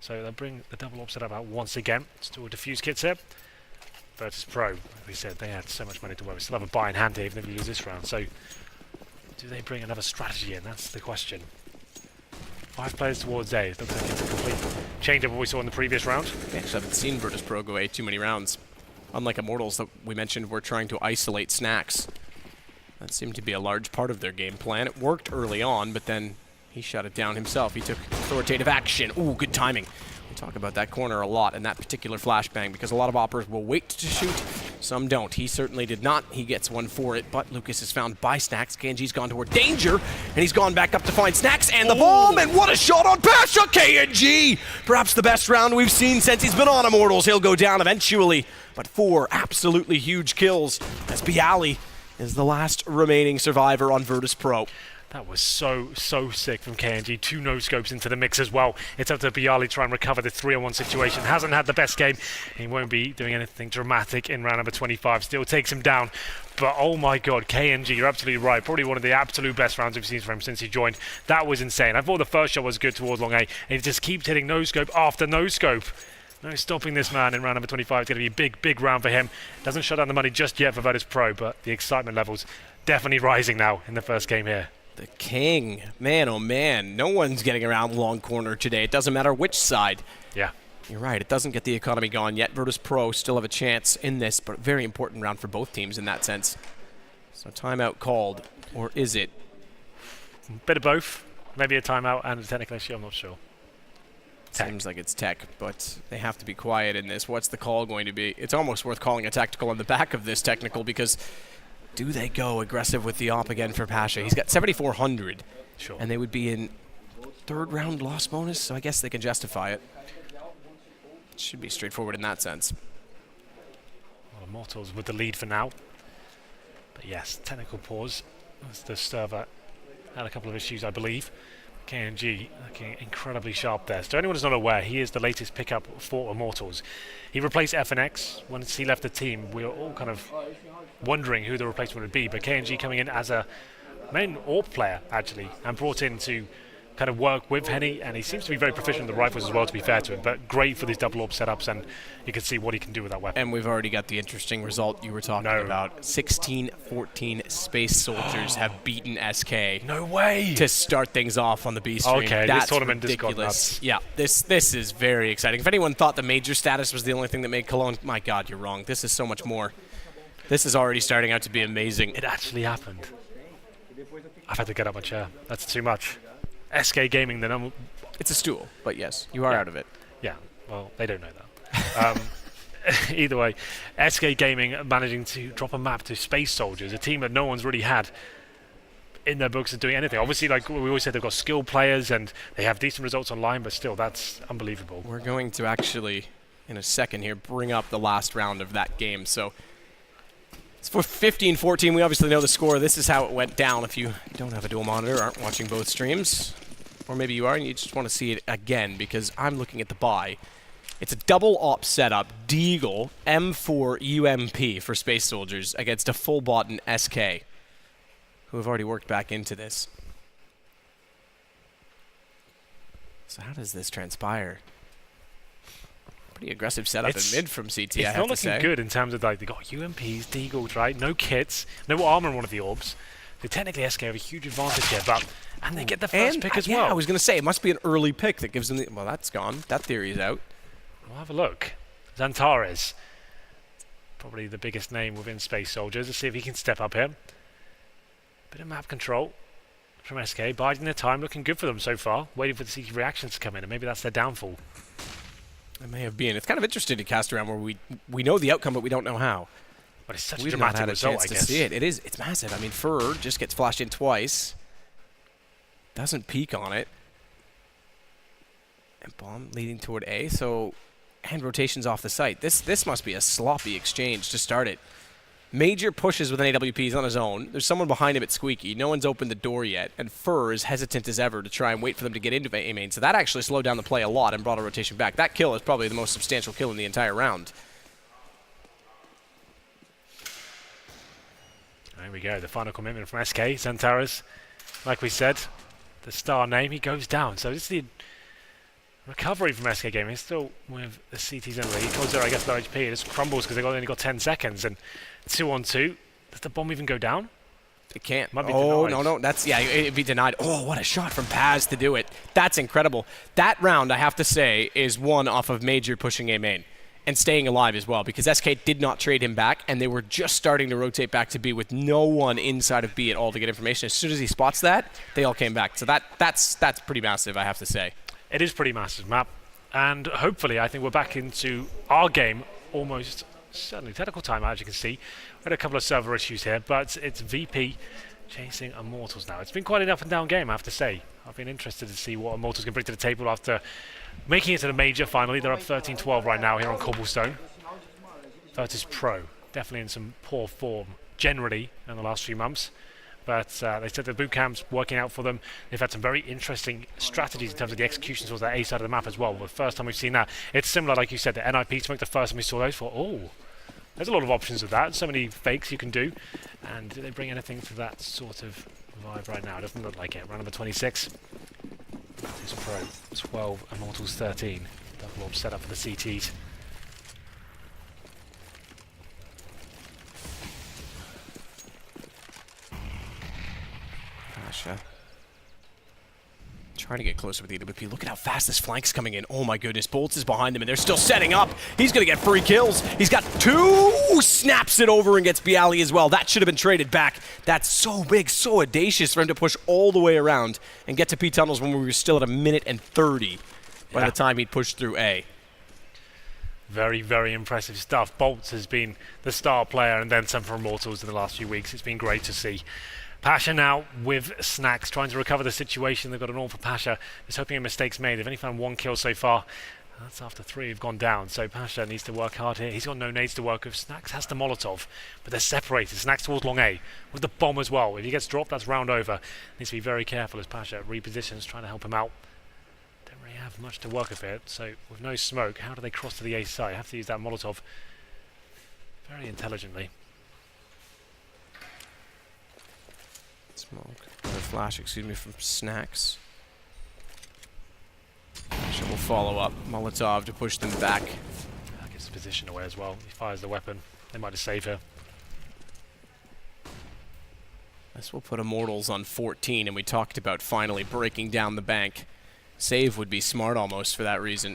So they'll bring the double op setup out once again. Still defuse kits here. Virtus.pro, like we said, they had so much money to work with. Still have a buy in hand here, even if you lose this round. So do they bring another strategy in? That's the question. 5 players towards A. It looks like it's a complete change of what we saw in the previous round. We actually haven't seen Virtus.pro go A too many rounds. Unlike Immortals that we mentioned were trying to isolate Snacks. That seemed to be a large part of their game plan. It worked early on, but then he shut it down himself. He took authoritative action. Ooh, good timing. We talk about that corner a lot in that particular flashbang because a lot of oppers will wait to shoot. Some don't. He certainly did not. He gets one for it, but Lucas is found by Snacks. KNG's gone toward danger, and he's gone back up to find Snacks and the bomb, and what a shot on Pasha! KNG! Perhaps the best round we've seen since he's been on Immortals. He'll go down eventually, but 4 absolutely huge kills as Bialy is the last remaining survivor on Virtus.pro. That was so sick from KNG. 2 no-scopes into the mix as well. It's up to Bialy to try and recover the 3-on-1 situation. Hasn't had the best game. He won't be doing anything dramatic in round number 25. Still takes him down. But oh my god, KNG, you're absolutely right. Probably one of the absolute best rounds we've seen from him since he joined. That was insane. I thought the first shot was good towards long A. And he just keeps hitting no-scope after no-scope. No stopping this man in round number 25. It's going to be a big round for him. Doesn't shut down the money just yet for Virtus.pro, but the excitement levels definitely rising now in the first game here. The king. Man, oh man. No one's getting around long corner today. It doesn't matter which side. Yeah. You're right. It doesn't get the economy gone yet. Virtus.pro still have a chance in this, but very important round for both teams in that sense. So timeout called, or is it? Bit of both. Maybe a timeout and a technical issue. I'm not sure. Seems like it's tech, but they have to be quiet in this. What's the call going to be? It's almost worth calling a tactical on the back of this technical because do they go aggressive with the op again for Pasha? He's got 7,400, sure, and they would be in 3rd round loss bonus, so I guess they can justify it. It should be straightforward in that sense. Well, Immortals with the lead for now. But yes, technical pause as the server had a couple of issues, I believe. KNG looking incredibly sharp there. So anyone who's not aware, he is the latest pickup for Immortals. He replaced FNX. Once he left the team, we were all kind of wondering who the replacement would be, but KNG coming in as a main AWP player, actually, and brought in to kind of work with Henny, and he seems to be very proficient with the rifles as well, to be fair to him, but great for these double AWP setups, and you can see what he can do with that weapon. And we've already got the interesting result you were talking about. 16-14 Space Soldiers have beaten SK. No way! To start things off on the B stream. Okay, that's this tournament ridiculous. Is yeah, this is very exciting. If anyone thought the major status was the only thing that made Cologne, my god, you're wrong. This is so much more. This is already starting out to be amazing. It actually happened. I've had to get up my chair. That's too much. SK Gaming, the number... It's a stool, but yes, you are out of it. Yeah, well, they don't know that. Either way, SK Gaming managing to drop a map to Space Soldiers, a team that no one's really had in their books of doing anything. Obviously, like we always said, they've got skilled players and they have decent results online, but still, that's unbelievable. We're going to actually, in a second here, bring up the last round of that game. So it's for 15-14. We obviously know the score. This is how it went down. If you don't have a dual monitor, aren't watching both streams, or maybe you are and you just want to see it again, because I'm looking at the buy. It's a double op setup, Deagle, M4 UMP for Space Soldiers against a full bot in SK, who have already worked back into this. So how does this transpire? Pretty aggressive setup in mid from CT, I It's have not to looking say. good in terms of, like, they got UMPs, Deagles, right? No kits, no armor in one of the orbs. So technically SK have a huge advantage here, but and they get the first pick as well. I was going to say, it must be an early pick that gives them the... Well, that's gone. That theory's out. We'll have a look. Xantares, probably the biggest name within Space Soldiers. Let's see if he can step up here. Bit of map control from SK, biding their time, looking good for them so far. Waiting for the CT reactions to come in, and maybe that's their downfall. It may have been. It's kind of interesting to cast around where we know the outcome, but we don't know how. But it's such a We've not dramatic had a result, chance I to guess. see it. It's massive. I mean, Fur just gets flashed in twice. Doesn't peek on it. And bomb leading toward A, so hand rotations off the site. This must be a sloppy exchange to start it. Major pushes with an AWP. He's on his own. There's someone behind him at Squeaky. No one's opened the door yet, and Fur is hesitant as ever to try and wait for them to get into A main. So that actually slowed down the play a lot and brought a rotation back. That kill is probably the most substantial kill in the entire round. There we go, the final commitment from SK. Xantares, like we said, the star name, he goes down. So this is the recovery from SK Gaming. He's still with the CTs anyway. He goes there, I guess, low HP. It just crumbles because they've only got 10 seconds. And 2-on-2. Does the bomb even go down? It can't. Might be oh, denied. no. That's, yeah, it'd be denied. Oh, what a shot from Paz to do it. That's incredible. That round, I have to say, is one off of Major pushing A main and staying alive as well, because SK did not trade him back, and they were just starting to rotate back to B with no one inside of B at all to get information. As soon as he spots that, they all came back. So that's pretty massive, I have to say. It is pretty massive map. And hopefully, I think we're back into our game almost certainly. Technical timeout, as you can see. We had a couple of server issues here, but it's VP chasing Immortals now. It's been quite an up and down game, I have to say. I've been interested to see what Immortals can bring to the table after making it to the major finally. They're up 13-12 right now here on Cobblestone. Virtus.pro, definitely in some poor form generally in the last few months. But they said the boot camp's working out for them. They've had some very interesting strategies in terms of the execution towards that A side of the map as well. The first time we've seen that, it's similar, like you said, the NIP smoke. The first time we saw those, for there's a lot of options with that. So many fakes you can do. And do they bring anything to that sort of vibe right now? It doesn't look like it. Round number 26. Virtus.pro 12, Immortals 13. Double orb set up for the CTs. Pasha. Trying to get closer with the EWP. Look at how fast this flank's coming in. Oh my goodness. Bolts is behind him, and they're still setting up. He's going to get free kills. He's got 2, snaps it over and gets Bialy as well. That should have been traded back. That's so big, so audacious for him to push all the way around and get to P tunnels when we were still at 1:30 by the time he'd pushed through A. Very, very impressive stuff. Bolts has been the star player, and then some for Immortals in the last few weeks. It's been great to see. Pasha now with Snacks, trying to recover the situation. They've got an all for Pasha. Just hoping a mistake's made. They've only found 1 kill so far. That's after 3 have gone down. So Pasha needs to work hard here. He's got no nades to work with. Snacks has the Molotov, but they're separated. Snacks towards long A with the bomb as well. If he gets dropped, that's round over. Needs to be very careful as Pasha repositions, trying to help him out. Don't really have much to work with it. So with no smoke, how do they cross to the A side? Have to use that Molotov very intelligently. Smoke. Another flash, excuse me, from Snacks. Pasha will follow up. Molotov to push them back. That gives the position away as well. He fires the weapon. They might have saved her. This will put Immortals on 14, and we talked about finally breaking down the bank. Save would be smart almost for that reason.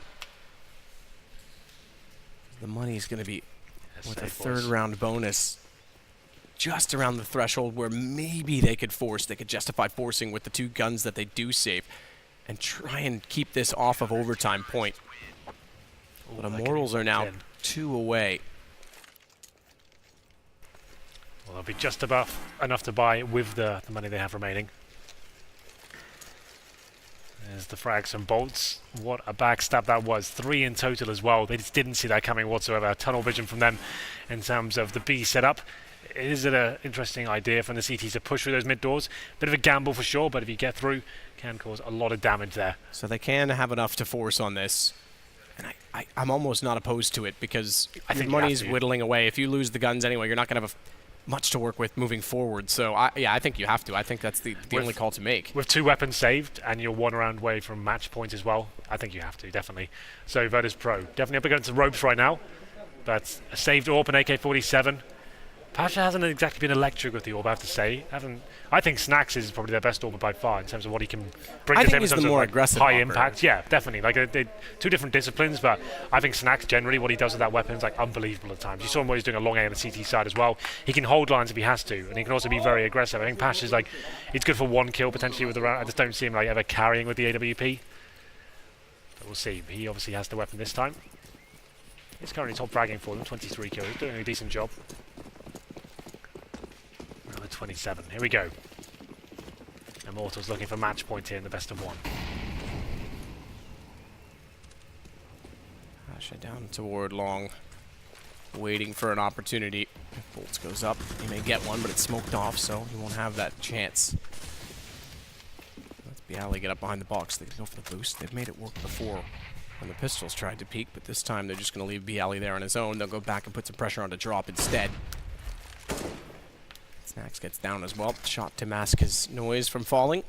The money is going to be with a third round bonus just around the threshold where maybe they could justify forcing with the 2 guns that they do save and try and keep this off of overtime point. But Immortals are now 2 away. Well, they'll be just about enough to buy with the money they have remaining. There's the frags and bolts. What a backstab that was. 3 in total as well. They just didn't see that coming whatsoever. Tunnel vision from them in terms of the B setup. Is it an interesting idea from the CTs to push through those mid doors? Bit of a gamble for sure, but if you get through, can cause a lot of damage there. So they can have enough to force on this. And I'm almost not opposed to it because I think money's whittling away. If you lose the guns anyway, you're not going to have much to work with moving forward. So, I think you have to. I think that's the only call to make. With 2 weapons saved, and you're 1 round away from match point as well, I think you have to, definitely. So Virtus.pro, definitely up against the ropes right now. But a saved AWP and AK-47. Pasha hasn't exactly been electric with the AWP, I have to say. I think Snacks is probably their best AWP by far in terms of what he can bring to the table in terms of like high impact. Yeah, definitely. Like they're 2 different disciplines, but I think Snacks generally, what he does with that weapon is like unbelievable at times. You saw him when he's doing a long A on the CT side as well. He can hold lines if he has to, and he can also be very aggressive. I think Pasha's like, he's good for 1 kill potentially with the round. I just don't see him like ever carrying with the AWP. But we'll see. He obviously has the weapon this time. He's currently top fragging for them, 23 kills. He's doing a decent job. 27. Here we go. Immortals looking for match point here in the best of 1. Pasha down toward long, waiting for an opportunity. If Bolts goes up, he may get one, but it's smoked off, so he won't have that chance. Let's Bialy get up behind the box. They can go for the boost. They've made it work before when the pistols tried to peek, but this time they're just going to leave Bialy there on his own. They'll go back and put some pressure on to drop instead. Snacks gets down as well. Shot to mask his noise from falling.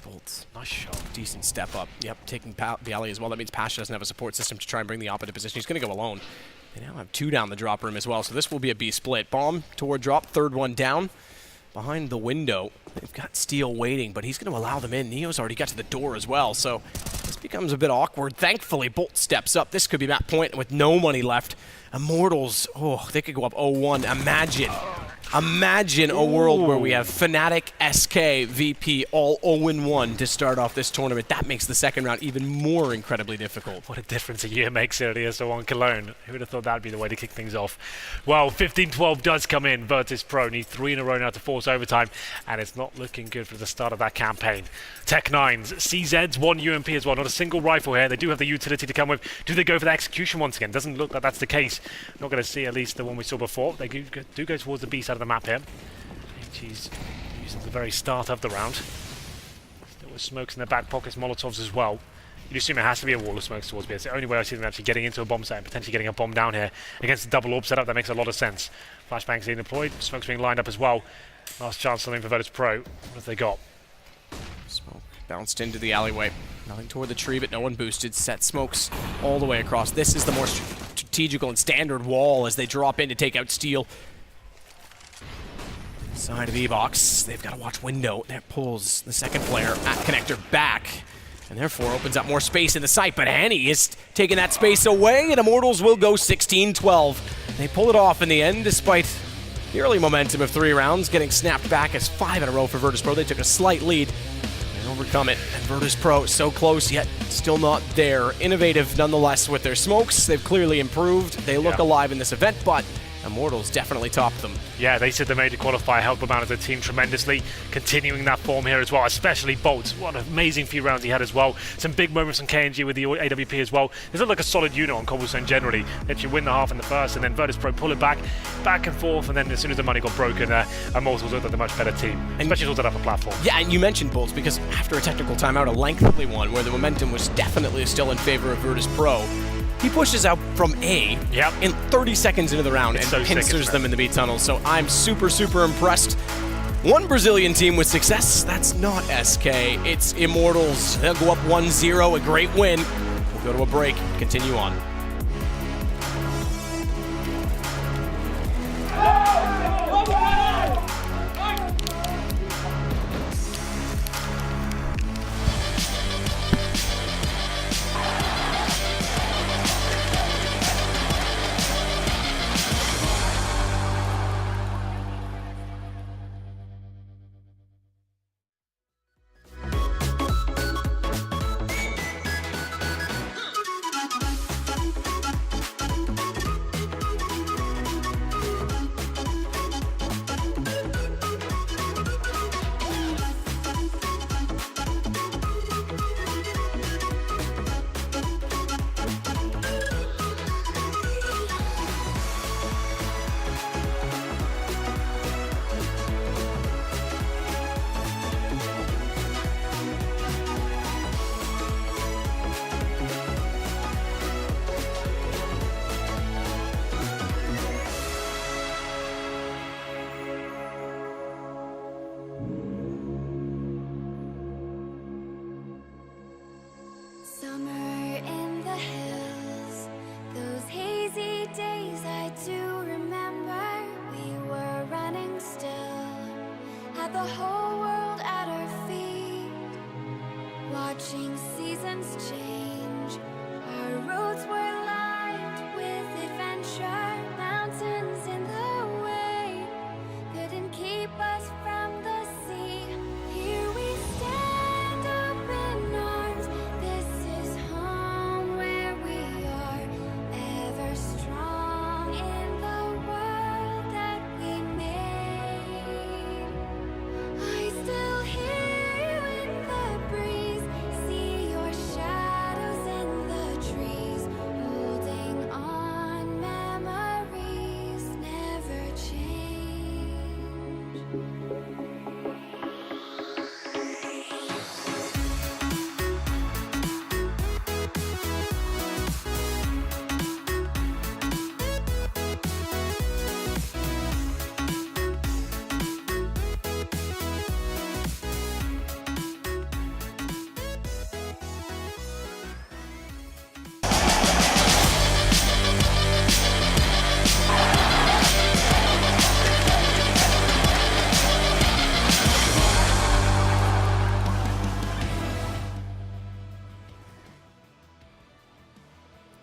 Bolts. Nice shot. Decent step up. Yep, taking Bialy as well. That means Pasha doesn't have a support system to try and bring the op into position. He's going to go alone. They now have 2 down the drop room as well, so this will be a B split. Bomb toward drop, 3rd one down. Behind the window, they've got Steel waiting, but he's going to allow them in. Neo's already got to the door as well, so this becomes a bit awkward. Thankfully, Bolt steps up. This could be map point with no money left. Immortals, oh, they could go up 0-1. Imagine a world where we have Fnatic, SK, VP all 0-1 to start off this tournament. That makes the second round even more incredibly difficult. What a difference a year makes here at ESL One Cologne. Who would have thought that would be the way to kick things off? Well, 15-12 does come in. Virtus.pro need 3 in a row now to force overtime, and it's not looking good for the start of that campaign. Tech9s, CZs, 1 UMP as well. Not a single rifle here. They do have the utility to come with. Do they go for the execution once again? Doesn't look like that's the case. Not going to see at least the one we saw before. They do go towards the B side of the map here. HG's using the very start of the round. Still with smokes in their back pockets, Molotovs as well. You'd assume it has to be a wall of smokes towards B. It's the only way I see them actually getting into a bomb site and potentially getting a bomb down here against the double orb setup. That makes a lot of sense. Flashbangs being deployed, smokes being lined up as well. Last chance something for Virtus.pro. What have they got? Smoke bounced into the alleyway. Nothing toward the tree, but no one boosted. Set smokes all the way across. This is the more strategical and standard wall as they drop in to take out Steel. Side of E-Box. They've got to watch window. That pulls the second player at connector back, and therefore opens up more space in the site. But Henny is taking that space away, and Immortals will go 16-12. They pull it off in the end, despite the early momentum of 3 rounds, getting snapped back as 5 in a row for Virtus.pro. They took a slight lead and overcome it. And Virtus.pro so close, yet still not there. Innovative nonetheless with their smokes. They've clearly improved. They look alive in this event, but Immortals definitely topped them. Yeah, they said the major qualifier helped them out as a team tremendously, continuing that form here as well, especially Bolts. What an amazing few rounds he had as well. Some big moments from KNG with the AWP as well. They look like a solid unit on Cobblestone generally. They actually win the half in the first, and then Virtus.pro pull it back and forth, and then as soon as the money got broken, Immortals looked like the much better team, especially with that upper platform. Yeah, and you mentioned Bolts because after a technical timeout, a lengthy one, where the momentum was definitely still in favor of Virtus.pro, he pushes out from A in 30 seconds into the round and pincers them in the B tunnel. So I'm super, super impressed. One Brazilian team with success. That's not SK. It's Immortals. They'll go up 1-0. A great win. We'll go to a break. Continue on. the whole world at our feet, watching seasons change. Our roads were lined with adventure, mountains in the way couldn't keep us from the sea. Here we stand open arms. This is home where we are, ever strong in the world that we made. I still hear you in the breeze, see your shadows in the trees, holding on, memories never change.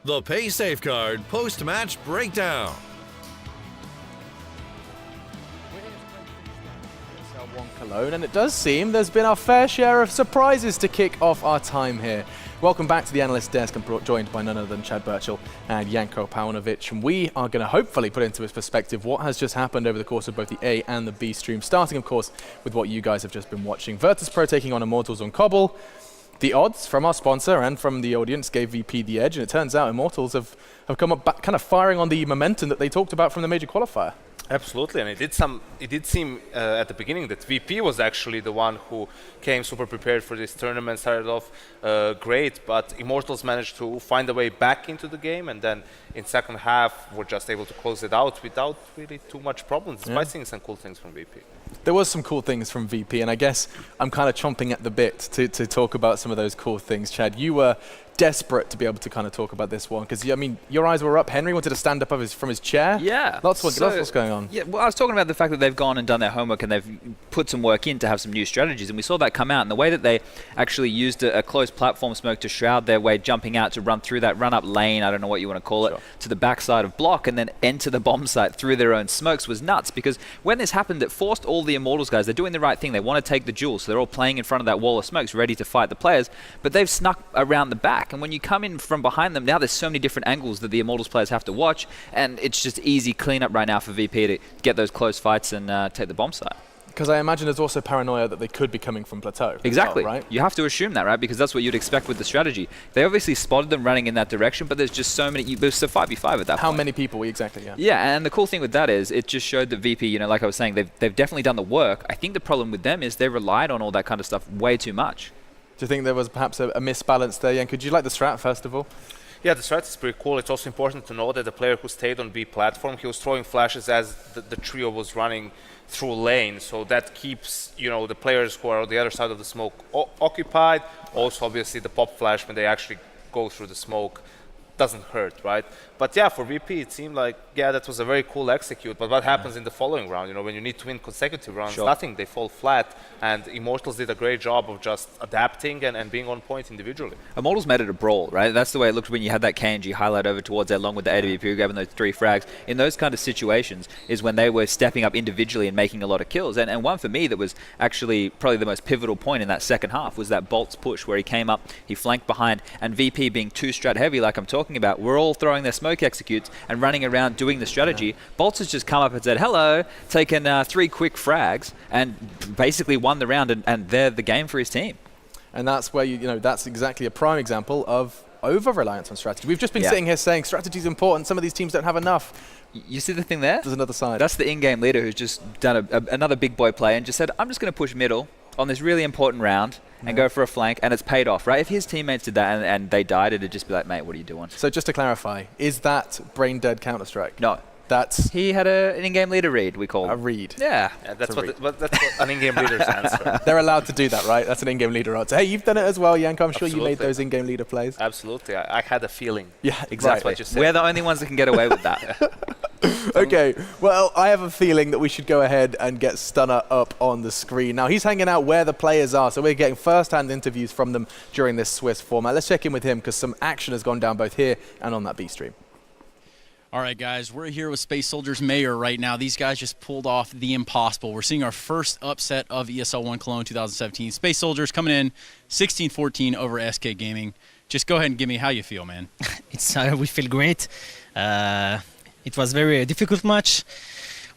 The Pay Safeguard post-match breakdown. ESL One Cologne, and it does seem there's been our fair share of surprises to kick off our time here. Welcome back to the analyst desk. I'm joined by none other than Chad Birchall and Janko Paunovic, and we are going to hopefully put into perspective what has just happened over the course of both the A and the B stream, starting of course with what you guys have just been watching. Virtus.pro taking on Immortals on Cbble. The odds from our sponsor and from the audience gave VP the edge, and it turns out Immortals have come up back, kind of firing on the momentum that they talked about from the major qualifier. Absolutely, and it did seem at the beginning that VP was actually the one who came super prepared for this tournament, started off great, but Immortals managed to find a way back into the game, and then in second half were just able to close it out without really too much problems, despite seeing some cool things from VP. There was some cool things from VP, and I guess I'm kind of chomping at the bit to talk about some of those cool things. Chad, you were desperate to be able to kind of talk about this one, because I mean, your eyes were up. Henry wanted to stand up from his chair. Yeah. Lots what's going on. Yeah, well, I was talking about the fact that they've gone and done their homework and they've put some work in to have some new strategies, and we saw that come out. And the way that they actually used a closed platform smoke to shroud their way, jumping out to run through that run-up lane, I don't know what you want to call it, to the backside of block, and then enter the bomb site through their own smokes was nuts, because when this happened, it forced all the Immortals guys, they're doing the right thing. They want to take the jewel, so they're all playing in front of that wall of smokes, ready to fight the players, but they've snuck around the back. And when you come in from behind them, now there's so many different angles that the Immortals players have to watch, and it's just easy cleanup right now for VP to get those close fights and take the bomb site. Because I imagine there's also paranoia that they could be coming from plateau. Exactly. Well, right? You have to assume that, right? Because that's what you'd expect with the strategy. They obviously spotted them running in that direction, but there's just so many. There's a 5v5 at that point. How many people? Exactly, yeah. Yeah, and the cool thing with that is it just showed that VP, you know, like I was saying, they've definitely done the work. I think the problem with them is they relied on all that kind of stuff way too much. Do you think there was perhaps a misbalance there? Yeah, could you like the strat, first of all? Yeah, the strat is pretty cool. It's also important to know that the player who stayed on B platform, he was throwing flashes as the trio was running through lane, so that keeps, you know, the players who are on the other side of the smoke occupied. Also, obviously, the pop flash when they actually go through the smoke doesn't hurt, right? But yeah, for VP, it seemed like, yeah, that was a very cool execute. But what happens in the following round? You know, when you need to win consecutive rounds, nothing, they fall flat. And Immortals did a great job of just adapting and being on point individually. Immortals made it a brawl, right? That's the way it looked when you had that KNG highlight over towards there, along with the AWP grabbing those 3 frags. In those kind of situations is when they were stepping up individually and making a lot of kills. And one for me that was actually probably the most pivotal point in that second half was that Bolt's push where he came up, he flanked behind, and VP being 2 strat heavy like I'm talking about, we're all throwing their smoke executes and running around doing the strategy. Boltz has just come up and said hello, taken 3 quick frags, and basically won the round, and they're the game for his team. And that's where, you know, that's exactly a prime example of over-reliance on strategy. We've just been sitting here saying strategy is important, some of these teams don't have enough. You see the thing there? There's another side. That's the in-game leader who's just done another big boy play and just said, I'm just going to push middle on this really important round and go for a flank, and it's paid off, right? If his teammates did that and they died, it'd just be like, mate, what are you doing? So just to clarify, is that brain-dead Counter-Strike? No. He had an in-game leader read, we call it. A read. Yeah. That's what an in-game leader stands for. They're allowed to do that, right? That's an in-game leader answer. Hey, you've done it as well, Janko. I'm sure Absolutely. you made those in-game leader plays. Absolutely. I had a feeling. Yeah, exactly. That's what you said. We're the only ones that can get away with that. Okay, well, I have a feeling that we should go ahead and get Stunner up on the screen. Now, he's hanging out where the players are, so we're getting first-hand interviews from them during this Swiss format. Let's check in with him, because some action has gone down both here and on that B stream. All right, guys, we're here with Space Soldiers Mayor right now. These guys just pulled off the impossible. We're seeing our first upset of ESL One Cologne 2017. Space Soldiers coming in 16-14 over SK Gaming. Just go ahead and give me how you feel, man. We feel great. It was very difficult match.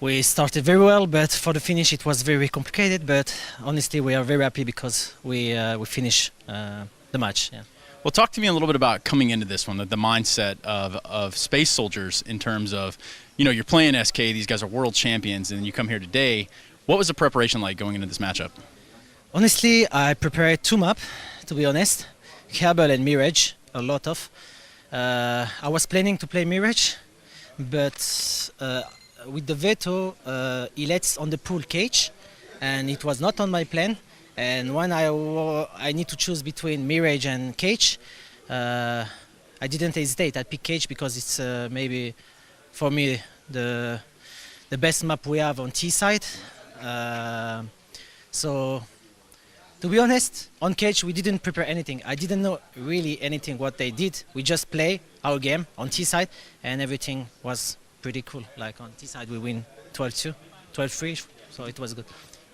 We started very well, but for the finish it was very complicated. But honestly, we are very happy because we finished the match. Yeah. Well, talk to me a little bit about coming into this one, the mindset of Space Soldiers in terms of, you know, you're playing SK, these guys are world champions, and you come here today. What was the preparation like going into this matchup? Honestly, I prepared 2 maps, to be honest. Cbble and Mirage, a lot of. I was planning to play Mirage, but with the veto, he lets on the pool cage, and it was not on my plan. And when I need to choose between Mirage and Cage, I didn't hesitate. I picked Cage because it's maybe, for me, the best map we have on T side. So, to be honest, on Cage we didn't prepare anything. I didn't know really anything what they did. We just play our game on T side, and everything was pretty cool. Like on T side we win 12-2, 12-3, so it was good.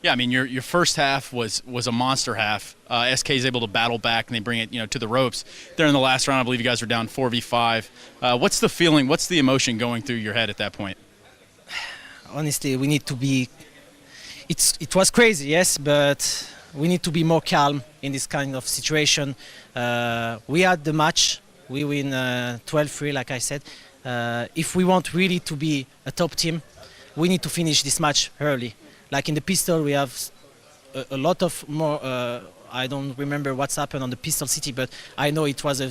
Yeah, I mean, your first half was a monster half. SK is able to battle back, and they bring it, you know, to the ropes. There in the last round, I believe you guys were down 4v5. What's the feeling? What's the emotion going through your head at that point? Honestly, we need to be. It was crazy, yes, but we need to be more calm in this kind of situation. We had the match. We win 12-3, like I said. If we want really to be a top team, we need to finish this match early. Like in the pistol, we have a lot of more. I don't remember what's happened on the Pistol City, but I know it was a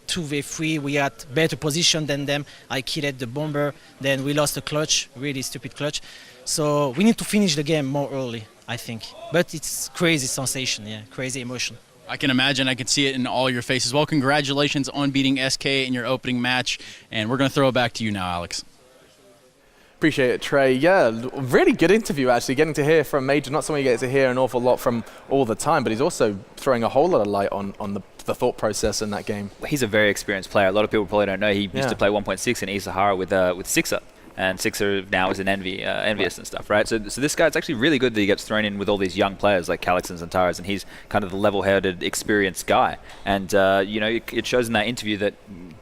2v3. We had better position than them. I killed the bomber. Then we lost the clutch, really stupid clutch. So we need to finish the game more early, I think. But it's crazy sensation, yeah, crazy emotion. I can imagine. I can see it in all your faces. Well, congratulations on beating SK in your opening match, and we're going to throw it back to you now, Alex. Appreciate it, Trey. Yeah, really good interview, actually. Getting to hear from Major, not someone you get to hear an awful lot from all the time, but he's also throwing a whole lot of light on the thought process in that game. He's a very experienced player. A lot of people probably don't know he used to play 1.6 in eSahara with Sixer. And Sixer now is an Envious and stuff, right? So this guy, it's actually really good that he gets thrown in with all these young players like Calix and Zantaras, and he's kind of the level-headed, experienced guy. And, you know, it shows in that interview that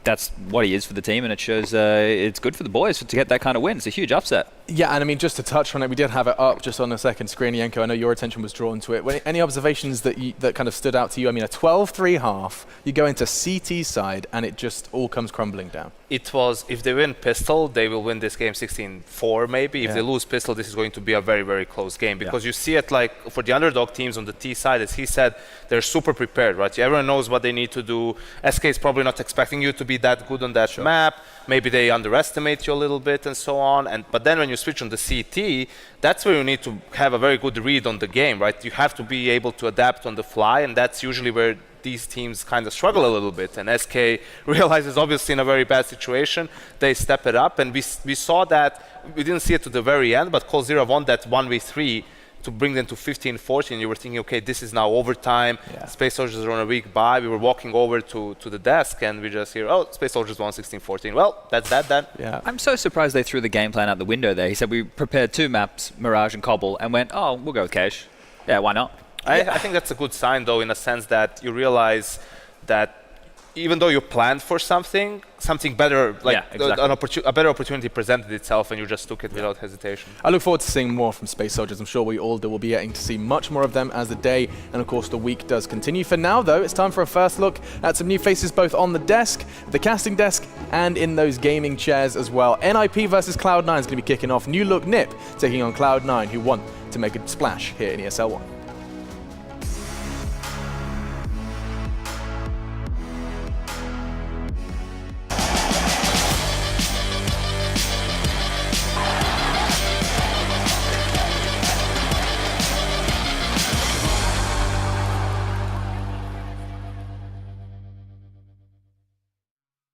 that's what he is for the team, and it shows it's good for the boys to get that kind of win. It's a huge upset. Yeah, and I mean, just to touch on it, we did have it up just on the second screen. Yanko, I know your attention was drawn to it. Any observations that kind of stood out to you? I mean, a 12-3 half, you go into CT side, and it just all comes crumbling down. It was, if they win Pistol, they will win this game 16-4 maybe. If they lose Pistol, this is going to be a very, very close game. Because you see it like, for the underdog teams on the T side, as he said, they're super prepared, right? Everyone knows what they need to do. SK is probably not expecting you to be that good on that map. Maybe they underestimate you a little bit and so on. But then when you switch on the CT, that's where you need to have a very good read on the game, right? You have to be able to adapt on the fly, and that's usually where these teams kind of struggle a little bit. And SK realizes, obviously, in a very bad situation, they step it up. And we saw that, we didn't see it to the very end, but Coldzera won that 1v3 to bring them to 15-14. You were thinking, okay, this is now overtime. Space Soldiers are on a week bye. We were walking over to the desk, and we just hear, oh, Space Soldiers won 16-14. Well, that's that then. Yeah. I'm so surprised they threw the game plan out the window there. He said we prepared 2 maps, Mirage and Cobble, and went, oh, we'll go with Cache. Yeah, why not? I think that's a good sign, though, in a sense that you realize that even though you planned for something better, like a better opportunity presented itself, and you just took it without hesitation. I look forward to seeing more from Space Soldiers. I'm sure we all do. We'll be getting to see much more of them as the day and, of course, the week does continue. For now, though, it's time for a first look at some new faces both on the desk, the casting desk, and in those gaming chairs as well. NIP versus Cloud9 is going to be kicking off. New look Nip taking on Cloud9, who want to make a splash here in ESL One.